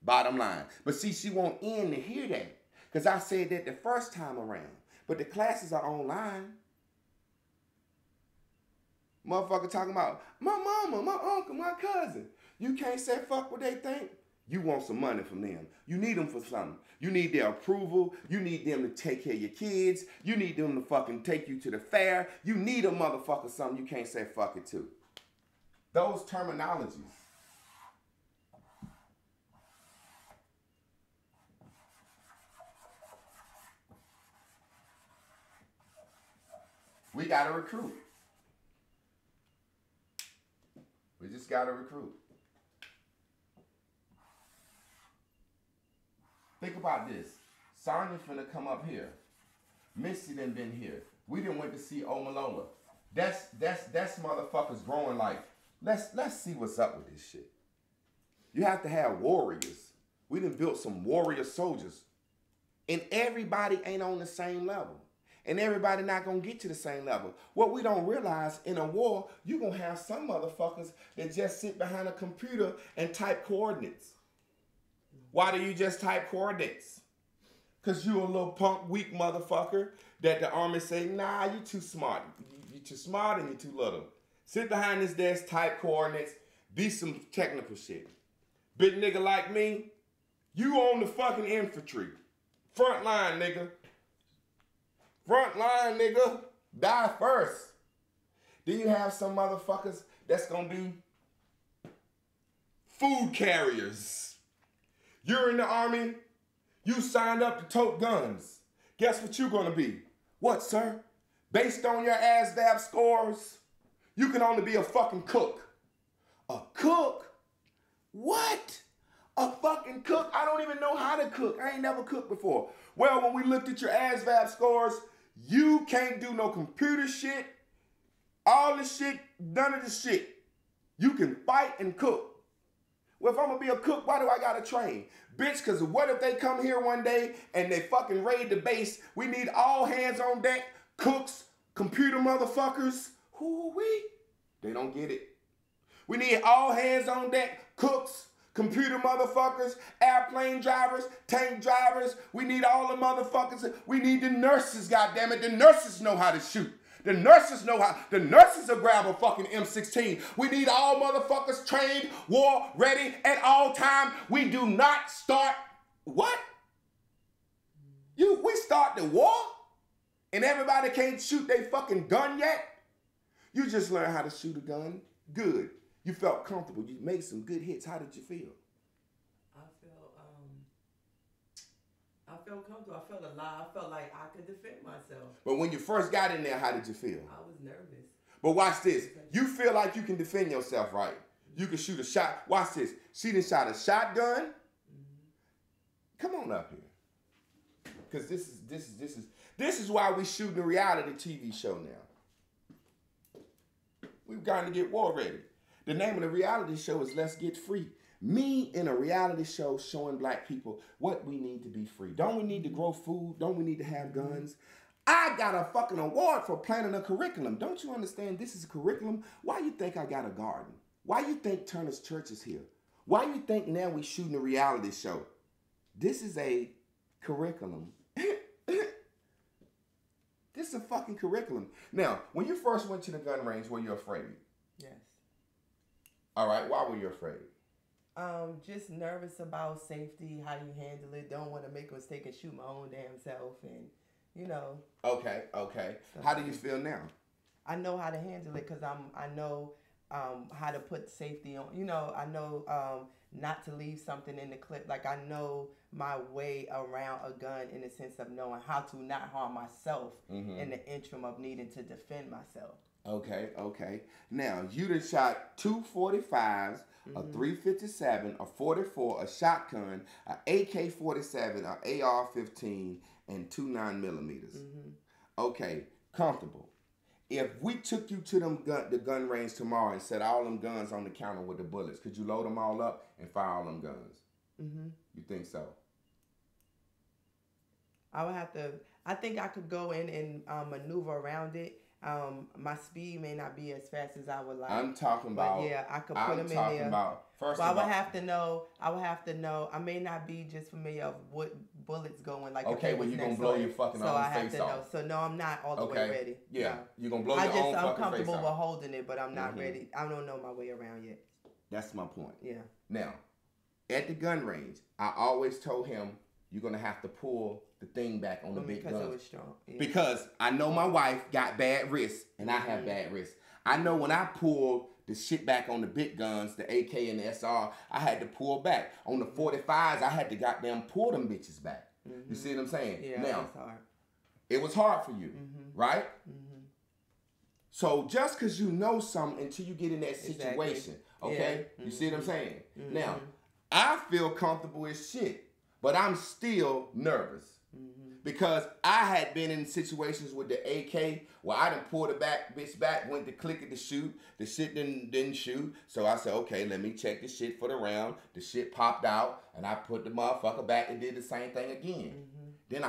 Bottom line. But see, she won't end to hear that. Because I said that the first time around. But the classes are online. Motherfucker talking about my mama, my uncle, my cousin. You can't say fuck what they think. You want some money from them. You need them for something. You need their approval. You need them to take care of your kids. You need them to fucking take you to the fair. You need a motherfucker something you can't say fuck it to. Those terminologies. We gotta recruit. We just gotta recruit. Think about this. Sonya finna come up here. Missy done been here. We done went to see Omalola. That's motherfuckers growing like, let's see what's up with this shit. You have to have warriors. We done built some warrior soldiers. And everybody ain't on the same level. And everybody not gonna get to the same level. What we don't realize, in a war, you gonna have some motherfuckers that just sit behind a computer and type coordinates. Why do you just type coordinates? Because you a little punk, weak motherfucker that the army say, nah, you too smart. You too smart and you too little. Sit behind this desk, type coordinates, be some technical shit. Big nigga like me, you on the fucking infantry. Front line, nigga. Front line, nigga. Die first. Then you have some motherfuckers that's gonna be food carriers. You're in the army. You signed up to tote guns. Guess what you're gonna be? What, sir? Based on your ASVAB scores, you can only be a fucking cook. A cook? What? A fucking cook? I don't even know how to cook. I ain't never cooked before. Well, when we looked at your ASVAB scores, you can't do no computer shit, all this shit, none of this shit. You can fight and cook. Well, if I'm gonna be a cook, why do I gotta train? Bitch, because what if they come here one day and they fucking raid the base? We need all hands on deck, cooks, computer motherfuckers. Whoo-wee. They don't get it. We need all hands on deck, cooks, computer motherfuckers, airplane drivers, tank drivers. We need all the motherfuckers. We need the nurses, goddammit. The nurses know how to shoot. The nurses know how. The nurses will grab a fucking M16. We need all motherfuckers trained, war ready at all time. We do not start what? We start the war and everybody can't shoot their fucking gun yet? You just learned how to shoot a gun. Good. You felt comfortable. You made some good hits. How did you feel? I felt comfortable. I felt alive. I felt like I could defend myself. But when you first got in there, how did you feel? I was nervous. But watch this. You feel like you can defend yourself, right? You can shoot a shot. Watch this. She done shot a shotgun. Mm-hmm. Come on up here. Because this is why we shooting a reality TV show now. We've got to get war ready. The name of the reality show is Let's Get Free. Me in a reality show showing black people what we need to be free. Don't we need to grow food? Don't we need to have guns? I got a fucking award for planning a curriculum. Don't you understand this is a curriculum? Why you think I got a garden? Why you think Turner's Church is here? Why you think now we shooting a reality show? This is a curriculum. This is a fucking curriculum. Now, when you first went to the gun range, were you afraid? Yes. All right, why were you afraid? Just nervous about safety, how you handle it. Don't want to make a mistake and shoot my own damn self, and you know. Okay. How do you feel now? I know how to handle it because I know how to put safety on. You know, I know not to leave something in the clip. Like I know my way around a gun in the sense of knowing how to not harm myself in the interim of needing to defend myself. Okay. Now, you done shot 2 45s, a 357, a 44, a shotgun, a AK-47, a AR-15, and 2 9mm. Okay, comfortable. If we took you to the gun range tomorrow and set all them guns on the counter with the bullets, could you load them all up and fire all them guns? You think so? I would have to. I think I could go in and maneuver around it. My speed may not be as fast as I would like. I'm talking about. Yeah, I could put them in there. I'm talking about. First I of all, would have to know. I may not be just familiar of what bullets going like. Okay, well, you're going to blow your fucking own face off. So, no, I'm not all the way ready. Yeah, no. you're going to blow your own fucking face off. I'm comfortable with holding it, but I'm not ready. I don't know my way around yet. That's my point. Yeah. Now, at the gun range, I always told him, you're going to have to pull the thing back on the big guns. Because it was strong. Yeah. Because I know my wife got bad wrists, and I have bad wrists. I know when I pulled the shit back on the big guns, the AK and the SR, I had to pull back. On the 45s, I had to goddamn pull them bitches back. You see what I'm saying? Yeah, now, it's hard. It was hard for you, right? So just because you know something until you get in that situation, okay? Yeah. You see what I'm saying? Now, I feel comfortable as shit, but I'm still nervous. Because I had been in situations with the AK where I done pulled the bitch back, went to click it to shoot. The shit didn't shoot. So I said, okay, let me check the shit for the round. The shit popped out, and I put the motherfucker back and did the same thing again. Then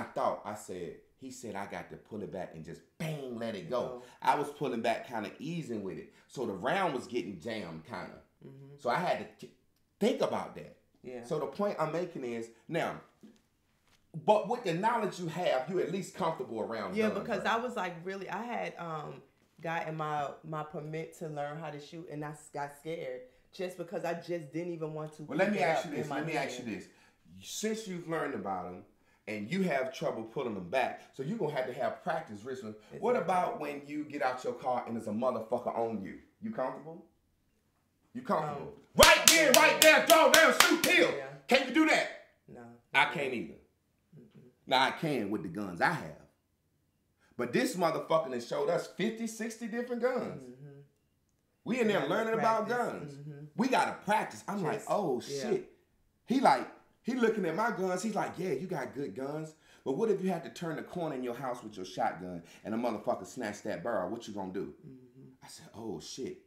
he said I got to pull it back and just bang, let it go. I was pulling back kind of easing with it. So the round was getting jammed kind of. So I had to think about that. Yeah. So the point I'm making is, now, but with the knowledge you have, you're at least comfortable around guns, because right? I was like, really, I had gotten my permit to learn how to shoot, and I got scared just because I just didn't even want to. Well, let me ask you this. Since you've learned about them and you have trouble pulling them back, so you're going to have practice, Richmond. What about when you get out your car and there's a motherfucker on you? You comfortable? You comfortable? Right there, draw down, shoot, kill. Yeah. Can you do that? No. I can't either. Now, I can with the guns I have. But this motherfucker has showed us 50, 60 different guns. We in there learning about guns. We got to practice. I'm like, oh, shit. He looking at my guns. He's like, yeah, you got good guns. But what if you had to turn the corner in your house with your shotgun and a motherfucker snatched that barrel? What you going to do? I said, oh, shit.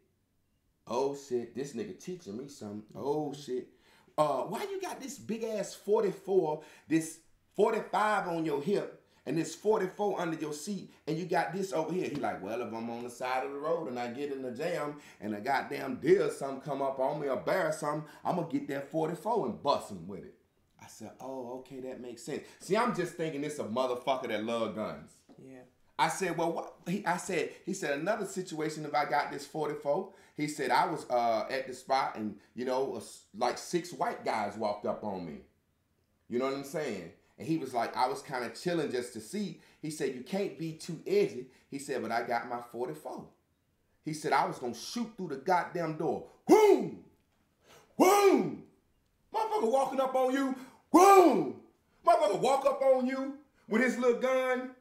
Oh shit, this nigga teaching me something. Oh shit. Why you got this big ass 44, this 45 on your hip, and this 44 under your seat, and you got this over here? He like, well, if I'm on the side of the road and I get in the jam and a goddamn deer or something come up on me, a bear or something, I'm gonna get that 44 and bust him with it. I said, oh, okay, that makes sense. See, I'm just thinking it's a motherfucker that love guns. Yeah. I said, well, what? He said, another situation if I got this 44. He said, I was at the spot and, you know, like 6 white guys walked up on me. You know what I'm saying? And he was like, I was kind of chilling just to see. He said, you can't be too edgy. He said, but I got my 44. He said, I was going to shoot through the goddamn door. Boom! Boom! Motherfucker walking up on you. Boom! Motherfucker walk up on you with his little gun.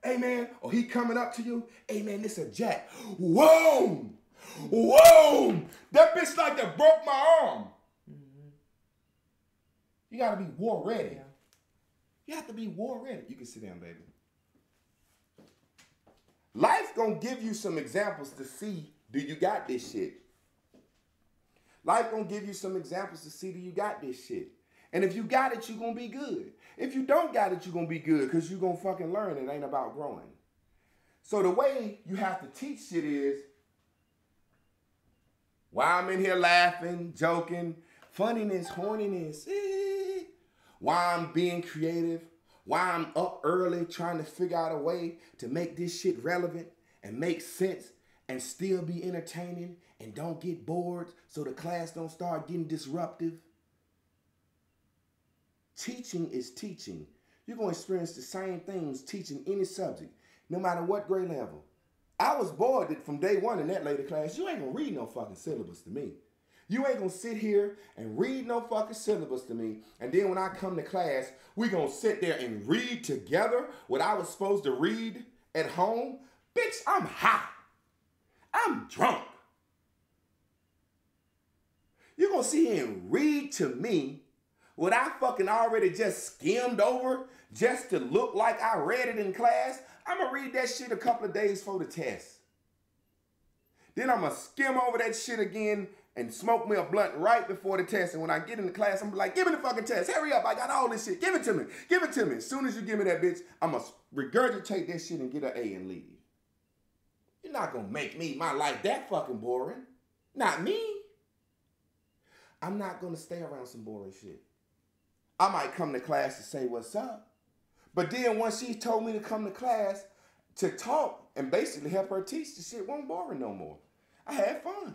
Hey, man, or he coming up to you. Hey, man, this a jack. Whoa! Whoa! That bitch like that broke my arm. Mm-hmm. You got to be war ready. Yeah. You have to be war ready. You can sit down, baby. Life gonna give you some examples to see, do you got this shit? Life gonna give you some examples to see, do you got this shit? And if you got it, you're gonna be good. If you don't got it, you're gonna be good because you're gonna fucking learn. It ain't about growing. So the way you have to teach shit is, while I'm in here laughing, joking, funniness, horniness, while I'm being creative, while I'm up early trying to figure out a way to make this shit relevant and make sense and still be entertaining and don't get bored so the class don't start getting disruptive. Teaching is teaching. You're going to experience the same things teaching any subject, no matter what grade level. I was bored from day one in that later class. You ain't going to read no fucking syllabus to me. You ain't going to sit here and read no fucking syllabus to me. And then when I come to class, we going to sit there and read together what I was supposed to read at home. Bitch, I'm high. I'm drunk. You're going to sit here and read to me what I fucking already just skimmed over just to look like I read it in class. I'm going to read that shit a couple of days for the test. Then I'm going to skim over that shit again and smoke me a blunt right before the test. And when I get in the class, I'm like, give me the fucking test. Hurry up. I got all this shit. Give it to me. Give it to me. As soon as you give me that bitch, I'm going to regurgitate that shit and get an A and leave. You're not going to make my life that fucking boring. Not me. I'm not going to stay around some boring shit. I might come to class to say what's up. But then once she told me to come to class to talk and basically help her teach, the shit wasn't boring no more. I had fun.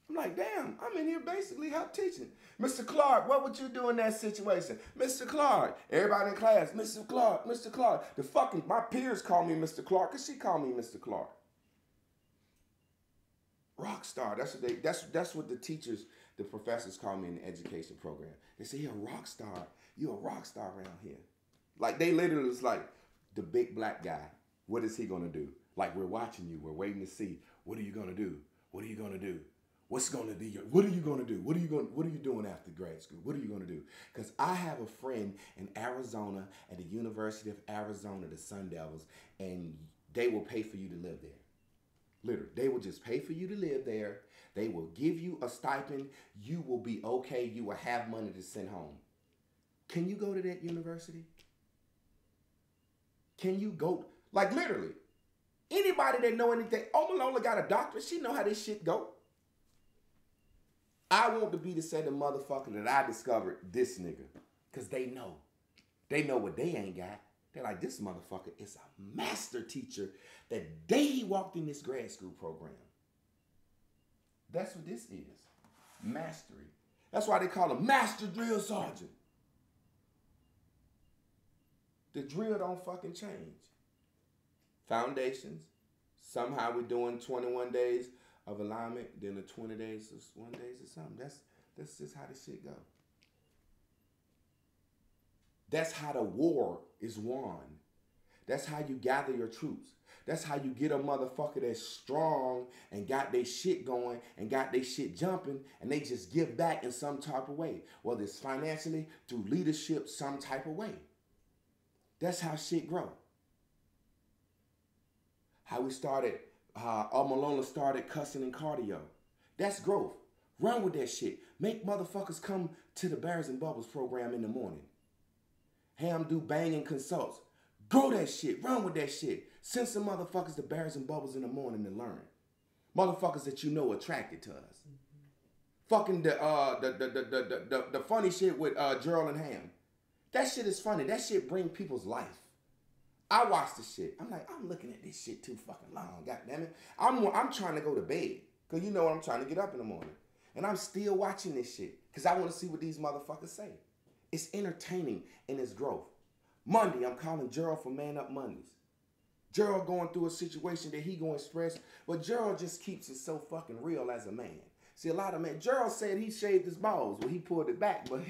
I'm like, damn, I'm in here basically help teaching. Mr. Clark, what would you do in that situation? Mr. Clark, everybody in class, Mr. Clark, Mr. Clark. My peers call me Mr. Clark because she called me Mr. Clark. Rock star, that's what the teachers, the professors call me in the education program. They say, you're a rock star. You're a rock star around here. Like, they literally is like, the big black guy, what is he going to do? Like, we're watching you. We're waiting to see, what are you going to do? What are you going to do? What's going to be what are you going to do? What are you doing after grad school? What are you going to do? Because I have a friend in Arizona at the University of Arizona, the Sun Devils, and they will pay for you to live there. Literally, they will just pay for you to live there. They will give you a stipend. You will be okay. You will have money to send home. Can you go to that university? Can you go? Like, literally, anybody that know anything, Omalola got a doctorate. She know how this shit go. I want to be the same motherfucker that I discovered this nigga. Because they know. They know what they ain't got. They're like, this motherfucker is a master teacher the day he walked in this grad school program. That's what this is. Mastery. That's why they call him Master Drill Sergeant. The drill don't fucking change. Foundations. Somehow we're doing 21 days of alignment, then the 20 days is 1 day or something. That's just how this shit go. That's how the war is won. That's how you gather your troops. That's how you get a motherfucker that's strong and got their shit going and got their shit jumping and they just give back in some type of way. Whether it's financially, through leadership, some type of way. That's how shit grow. How we started Malona started cussing in cardio. That's growth. Run with that shit. Make motherfuckers come to the Bears and Bubbles program in the morning. Ham do banging consults. Grow that shit. Run with that shit. Send some motherfuckers to Bears and Bubbles in the morning to learn. Motherfuckers that you know attracted to us. Fucking the funny shit with Gerald and Ham. That shit is funny. That shit bring people's life. I watch the shit. I'm like, I'm looking at this shit too fucking long. God damn it. I'm trying to go to bed. Because you know I'm trying to get up in the morning. And I'm still watching this shit. Because I want to see what these motherfuckers say. It's entertaining and it's growth. Monday, I'm calling Gerald for Man Up Mondays. Gerald going through a situation that he going to express. But Gerald just keeps it so fucking real as a man. See, a lot of men, Gerald said he shaved his balls. Well, he pulled it back, but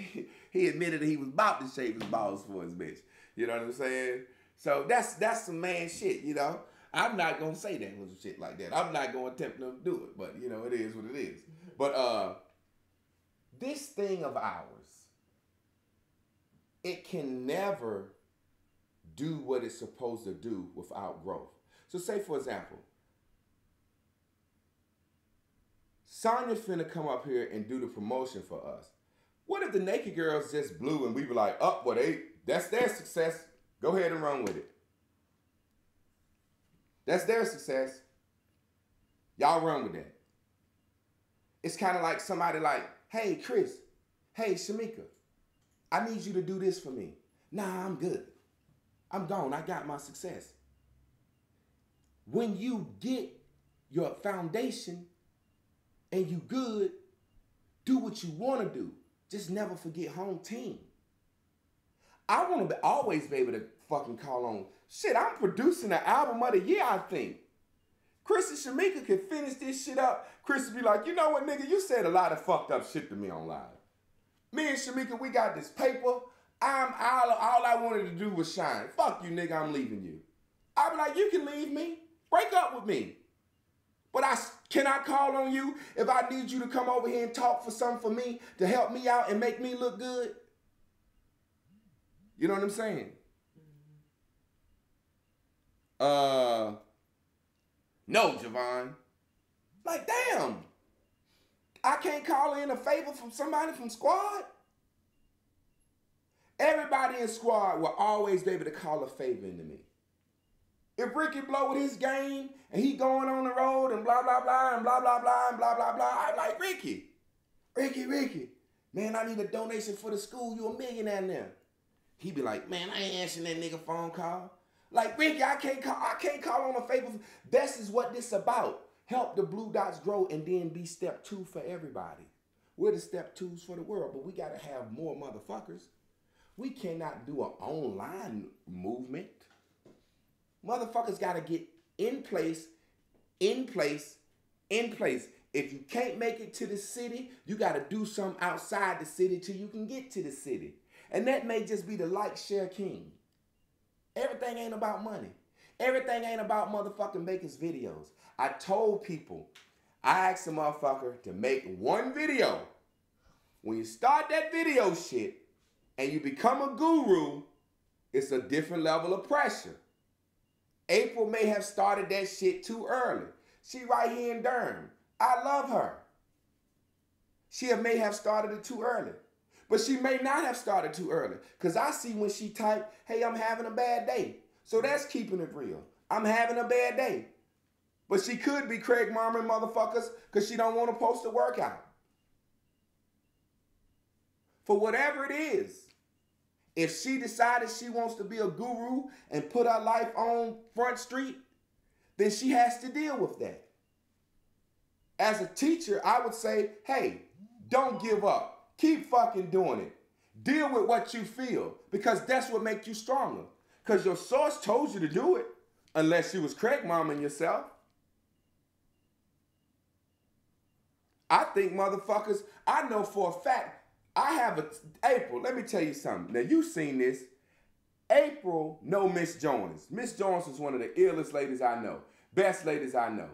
he admitted that he was about to shave his balls for his bitch. You know what I'm saying? So that's some man shit, you know? I'm not going to say that little shit like that. I'm not going to attempt to do it, but, you know, it is what it is. But this thing of ours, it can never do what it's supposed to do without growth. So say, for example, Sonya finna come up here and do the promotion for us. What if the Naked Girls just blew and we were like, oh, well, that's their success. Go ahead and run with it. That's their success. Y'all run with that. It's kind of like somebody like, hey, Chris, hey, Shamika, I need you to do this for me. Nah, I'm good. I'm gone. I got my success. When you get your foundation and you good, do what you want to do. Just never forget home team. I want to always be able to fucking call on, shit, I'm producing an album of the year, I think. Chris and Shamika can finish this shit up. Chris would be like, you know what, nigga, you said a lot of fucked up shit to me on live. Me and Shamika, we got this paper. All I wanted to do was shine. Fuck you, nigga, I'm leaving you. I'd be like, you can leave me. Break up with me. But can I call on you if I need you to come over here and talk for something for me to help me out and make me look good? You know what I'm saying? No, Javon. Like, damn. I can't call in a favor from somebody from squad. Everybody in squad will always be able to call a favor into me. If Ricky blow with his game and he going on the road and blah, blah, blah, and blah, blah, blah, and blah, blah, blah, I'm like, Ricky, man, I need a donation for the school. You a millionaire now. He be like, man, I ain't answering that nigga phone call. Like, Ricky, I can't call on a favor. This is what this about. Help the Blue Dots grow and then be step 2 for everybody. We're the step 2s for the world, but we got to have more motherfuckers. We cannot do an online movement. Motherfuckers got to get in place. If you can't make it to the city, you got to do something outside the city till you can get to the city. And that may just be the like, share, king. Everything ain't about money. Everything ain't about motherfucking making videos. I told people, I asked a motherfucker to make one video. When you start that video shit and you become a guru, it's a different level of pressure. April may have started that shit too early. She right here in Durham. I love her. She may have started it too early. But she may not have started too early. Because I see when she typed, hey, I'm having a bad day. So that's keeping it real. I'm having a bad day. But she could be Craig Marmon motherfuckers because she don't want to post a workout. For whatever it is, if she decided she wants to be a guru and put her life on Front Street, then she has to deal with that. As a teacher, I would say, hey, don't give up. Keep fucking doing it. Deal with what you feel because that's what makes you stronger. Because your source told you to do it unless you was Craig Marmon yourself. I think motherfuckers, I know for a fact, April, let me tell you something. Now, you seen this. April know Miss Jones. Miss Jones is one of the illest ladies I know. Best ladies I know.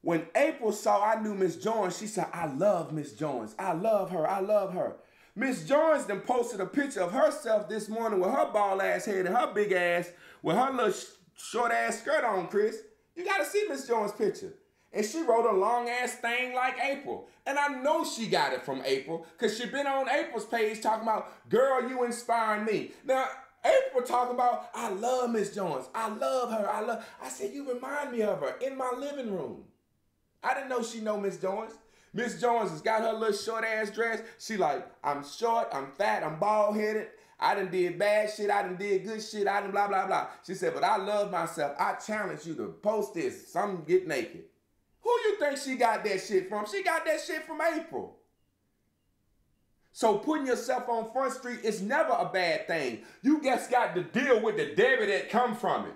When April saw I knew Miss Jones, she said, I love Miss Jones. I love her. I love her. Miss Jones then posted a picture of herself this morning with her bald ass head and her big ass with her little short ass skirt on, Chris. You gotta see Miss Jones' picture. And she wrote a long ass thing like April. And I know she got it from April because she been on April's page talking about, girl, you inspiring me. Now, April talking about, I love Miss Jones. I love her. I said, you remind me of her in my living room. I didn't know she know Miss Jones. Miss Jones has got her little short ass dress. She like, I'm short, I'm fat, I'm bald headed. I done did bad shit, I done did good shit, I done blah, blah, blah. She said, but I love myself. I challenge you to post this, some get naked. Who you think she got that shit from? She got that shit from April. So putting yourself on Front Street is never a bad thing. You just got to deal with the debit that come from it.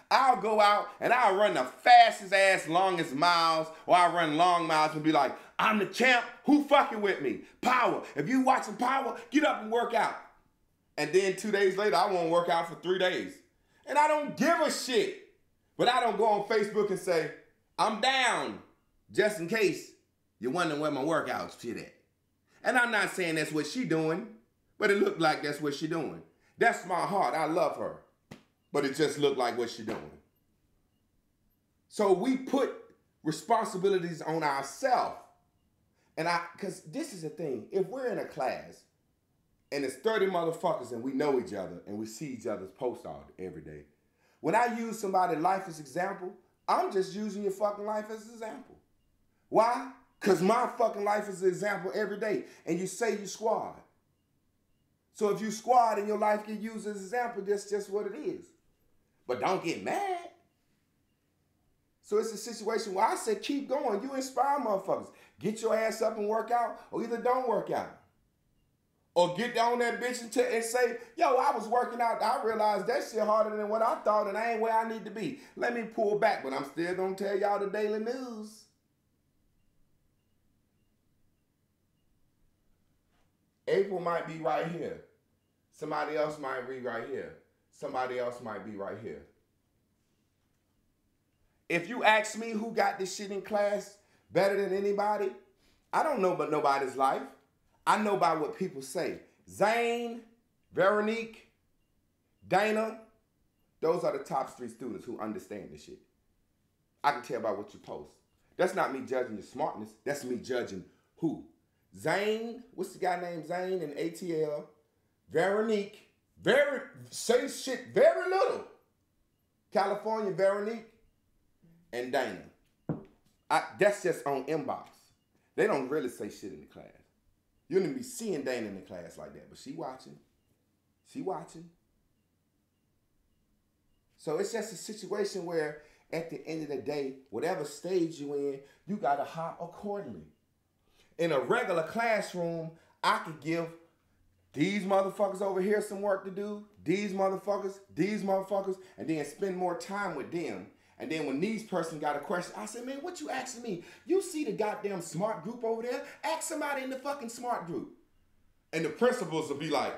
I'll go out and I'll run the fastest ass, longest miles, or I'll run long miles and be like, I'm the champ, who fucking with me? Power. If you watching Power, get up and work out. And then 2 days later, I won't work out for 3 days. And I don't give a shit. But I don't go on Facebook and say, I'm down, just in case you're wondering where my workout shit at. And I'm not saying that's what she doing, but it looked like that's what she doing. That's my heart, I love her. But it just looked like what she doing. So we put responsibilities on ourselves. And because this is the thing, if we're in a class and it's 30 motherfuckers and we know each other and we see each other's posts all every day, when I use somebody's life as example, I'm just using your fucking life as an example. Why? Because my fucking life is an example every day. And you say you squad. So if you squad and your life get used as an example, that's just what it is. But don't get mad. So it's a situation where I said, keep going. You inspire motherfuckers. Get your ass up and work out, or either don't work out. Or get down that bitch and say, yo, I was working out. I realized that shit harder than what I thought, and I ain't where I need to be. Let me pull back, but I'm still going to tell y'all the daily news. April might be right here. Somebody else might be right here. Somebody else might be right here. If you ask me who got this shit in class better than anybody, I don't know about nobody's life. I know by what people say. Zane, Veronique, Dana, those are the top 3 students who understand this shit. I can tell by what you post. That's not me judging your smartness. That's me judging who. Zane, what's the guy named Zane in ATL? Veronique, say shit very little. California, Veronique, and Dana. That's just on inbox. They don't really say shit in the class. You wouldn't be seeing Dana in the class like that, but she watching. She watching. So it's just a situation where at the end of the day, whatever stage you in, you got to hop accordingly. In a regular classroom, I could give these motherfuckers over here some work to do, these motherfuckers, and then spend more time with them. And then when these person got a question, I said, man, what you asking me? You see the goddamn smart group over there? Ask somebody in the fucking smart group. And the principals will be like,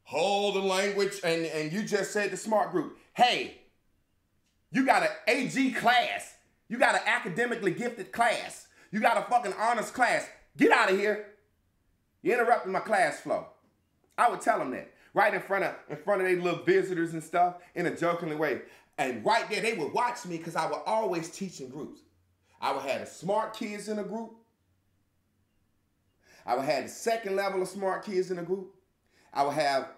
hold the language, and you just said the smart group. Hey, you got an AG class. You got an academically gifted class. You got a fucking honors class. Get out of here. You're interrupting my class flow. I would tell them that right in front of their little visitors and stuff in a jokingly way. And right there, they would watch me because I would always teach in groups. I would have the smart kids in a group. I would have the second level of smart kids in a group. I would have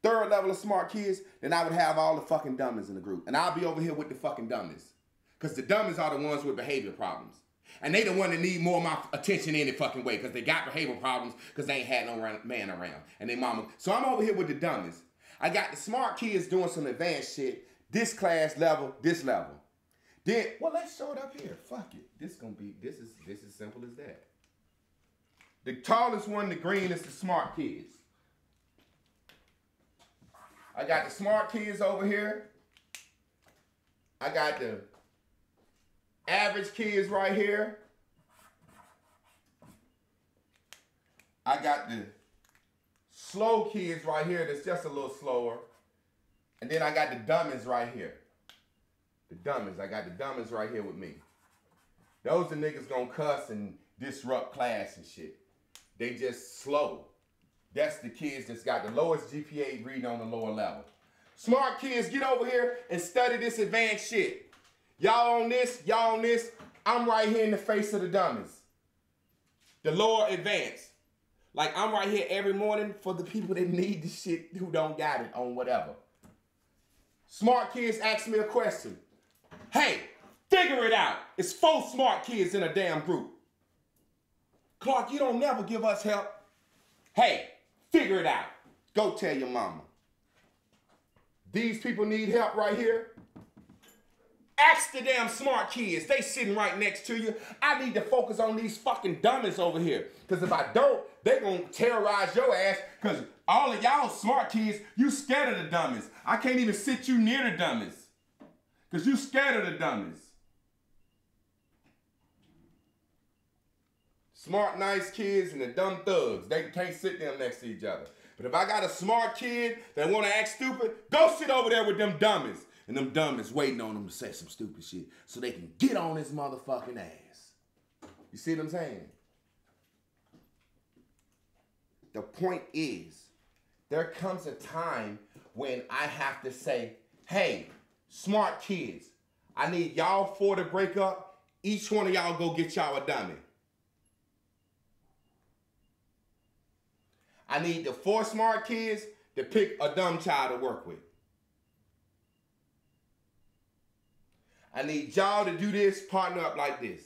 third level of smart kids. Then I would have all the fucking dummies in the group. And I'll be over here with the fucking dummies. Because the dummies are the ones with behavior problems. And they the one that need more of my attention any fucking way because they got behavior problems because they ain't had no man around. And they mama. So I'm over here with the dummies. I got the smart kids doing some advanced shit. This class level, this level. Then, well, let's show it up here. Fuck it. This is simple as that. The tallest one, the green, is the smart kids. I got the smart kids over here. I got the average kids right here. I got the slow kids right here that's just a little slower. And then I got the dummies right here. The dummies. I got the dummies right here with me. Those are niggas gonna cuss and disrupt class and shit. They just slow. That's the kids that's got the lowest GPA reading on the lower level. Smart kids, get over here and study this advanced shit. Y'all on this, y'all on this. I'm right here in the face of the dummies. The lower advanced. Like, I'm right here every morning for the people that need the shit who don't got it on whatever. Smart kids ask me a question. Hey, figure it out. It's 4 smart kids in a damn group. Clark, you don't never give us help. Hey, figure it out. Go tell your mama. These people need help right here. Ask the damn smart kids. They sitting right next to you. I need to focus on these fucking dummies over here. Because if I don't, they gonna terrorize your ass. Because all of y'all smart kids, you scared of the dummies. I can't even sit you near the dummies. Because you scared of the dummies. Smart, nice kids and the dumb thugs, they can't sit them next to each other. But if I got a smart kid that want to act stupid, go sit over there with them dummies. And them dummies waiting on them to say some stupid shit so they can get on his motherfucking ass. You see what I'm saying? The point is, there comes a time when I have to say, hey, smart kids, I need y'all 4 to break up. Each one of y'all go get y'all a dummy. I need the 4 smart kids to pick a dumb child to work with. I need y'all to do this, partner up like this.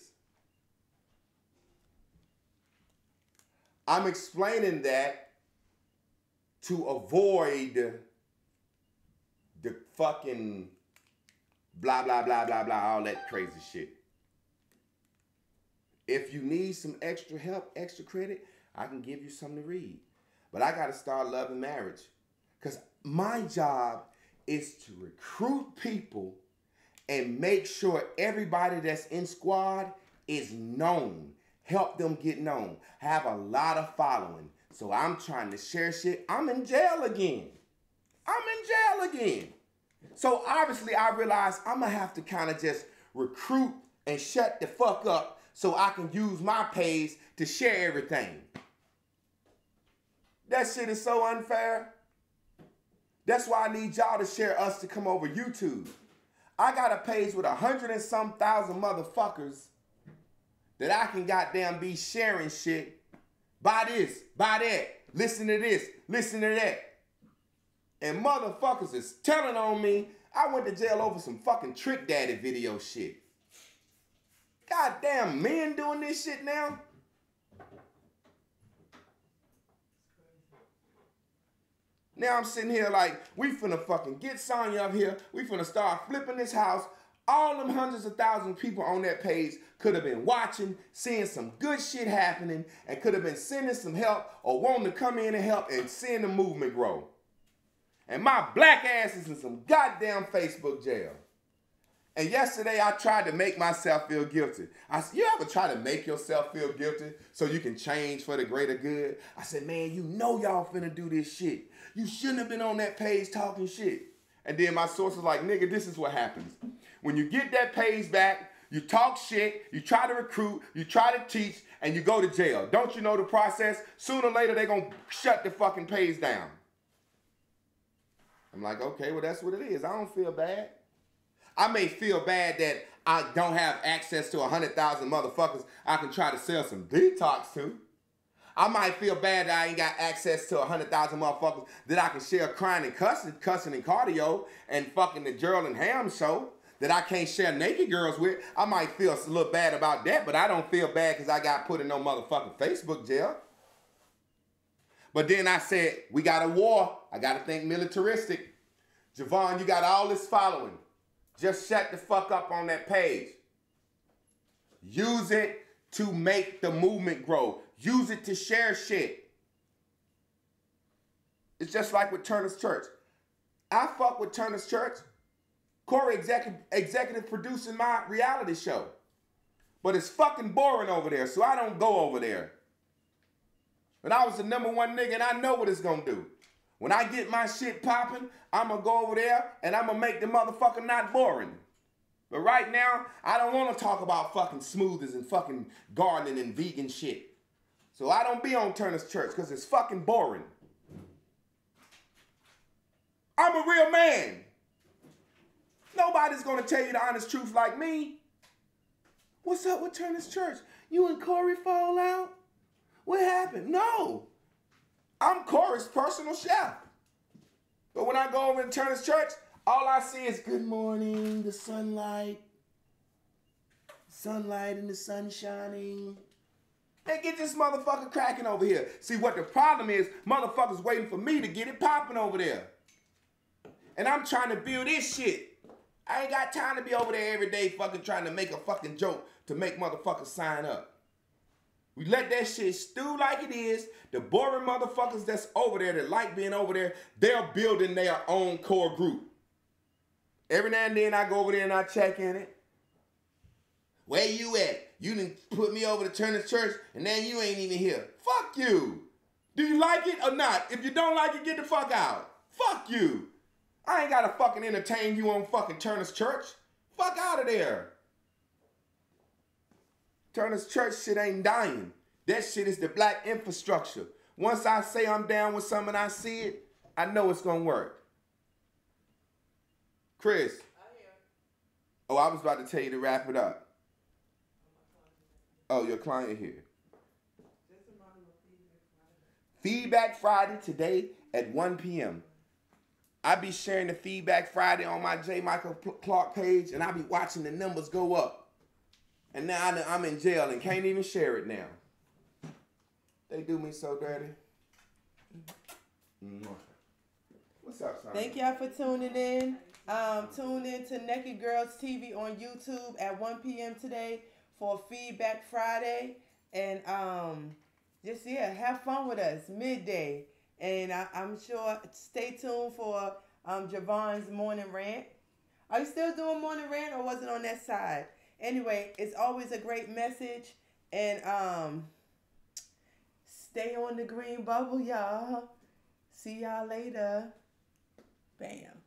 I'm explaining that to avoid the fucking blah, blah, blah, blah, blah, all that crazy shit. If you need some extra help, extra credit, I can give you something to read. But I got to start loving marriage. Because my job is to recruit people and make sure everybody that's in squad is known. Help them get known. Have a lot of following. So I'm trying to share shit. I'm in jail again. So obviously I realize I'm going to have to kind of just recruit and shut the fuck up so I can use my page to share everything. That shit is so unfair. That's why I need y'all to share us to come over YouTube. I got a page with 100 and some thousand motherfuckers that I can goddamn be sharing shit. Buy this, buy that, listen to this, listen to that. And motherfuckers is telling on me. I went to jail over some fucking Trick Daddy video shit. Goddamn men doing this shit now. Now I'm sitting here like, we finna fucking get Sonya up here. We finna start flipping this house. All them hundreds of thousands of people on that page could have been watching, seeing some good shit happening, and could have been sending some help or wanting to come in and help and seeing the movement grow. And my black ass is in some goddamn Facebook jail. And yesterday I tried to make myself feel guilty. I said, you ever try to make yourself feel guilty so you can change for the greater good? I said, man, you know y'all finna do this shit. You shouldn't have been on that page talking shit. And then my source was like, nigga, this is what happens. When you get that page back, you talk shit, you try to recruit, you try to teach, and you go to jail. Don't you know the process? Sooner or later, they're going to shut the fucking page down. I'm like, okay, well, that's what it is. I don't feel bad. I may feel bad that I don't have access to 100,000 motherfuckers I can try to sell some detox to. I might feel bad that I ain't got access to 100,000 motherfuckers that I can share crying and cussing and cardio and fucking the Gerald and Ham show that I can't share naked girls with. I might feel a little bad about that, but I don't feel bad because I got put in no motherfucking Facebook jail. But then I said, we got a war. I got to think militaristic. Javon, you got all this following. Just shut the fuck up on that page. Use it to make the movement grow. Use it to share shit. It's just like with Turner's Church. I fuck with Turner's Church. Corey executive producing my reality show. But it's fucking boring over there, so I don't go over there. But I was the #1 nigga, and I know what it's gonna do. When I get my shit popping, I'm gonna go over there, and I'm gonna make the motherfucker not boring. But right now, I don't want to talk about fucking smoothies and fucking gardening and vegan shit. So I don't be on Turner's Church, because it's fucking boring. I'm a real man. Nobody's gonna tell you the honest truth like me. What's up with Turner's Church? You and Corey fall out? What happened? No. I'm Corey's personal chef. But when I go over to Turner's Church, all I see is good morning, the sunlight and the sun shining. Hey, get this motherfucker cracking over here. See, what the problem is, motherfuckers waiting for me to get it popping over there. And I'm trying to build this shit. I ain't got time to be over there every day fucking trying to make a fucking joke to make motherfuckers sign up. We let that shit stew like it is. The boring motherfuckers that's over there that like being over there, they're building their own core group. Every now and then I go over there and I check in it. Where you at? You done put me over to Turner's Church and now you ain't even here. Fuck you. Do you like it or not? If you don't like it, get the fuck out. Fuck you. I ain't gotta fucking entertain you on fucking Turner's Church. Fuck out of there. Turner's Church shit ain't dying. That shit is the black infrastructure. Once I say I'm down with something and I see it, I know it's gonna work. Chris. Oh, I was about to tell you to wrap it up. Oh, your client here. Feedback Friday today at 1 p.m. I be sharing the Feedback Friday on my J. Michael Clark page, and I be watching the numbers go up. And now I'm in jail and can't even share it now. They do me so dirty. What's up, son? Thank y'all for tuning in. Tune in to Naked Girls TV on YouTube at 1 p.m. today for Feedback Friday. And just, have fun with us, midday. And I'm sure, stay tuned for Javon's morning rant. Are you still doing morning rant or was it on that side? Anyway, it's always a great message. And stay on the green bubble, y'all. See y'all later. Bam.